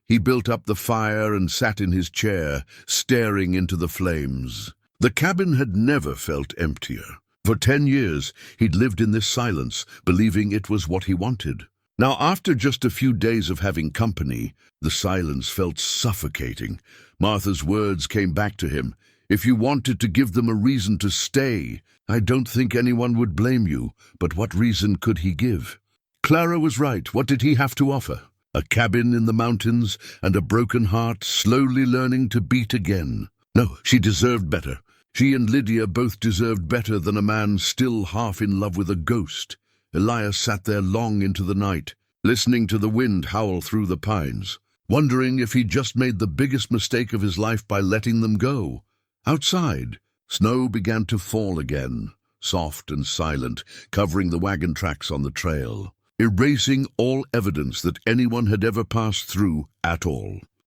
He built up the fire and sat in his chair, staring into the flames. The cabin had never felt emptier. For 10 years, he'd lived in this silence, believing it was what he wanted. Now, after just a few days of having company, the silence felt suffocating. Martha's words came back to him. "If you wanted to give them a reason to stay, I don't think anyone would blame you, but what reason could he give?" Clara was right. What did he have to offer? A cabin in the mountains and a broken heart slowly learning to beat again. No, she deserved better. She and Lydia both deserved better than a man still half in love with a ghost. Elias sat there long into the night, listening to the wind howl through the pines, wondering if he'd just made the biggest mistake of his life by letting them go. Outside, snow began to fall again, soft and silent, covering the wagon tracks on the trail, erasing all evidence that anyone had ever passed through at all.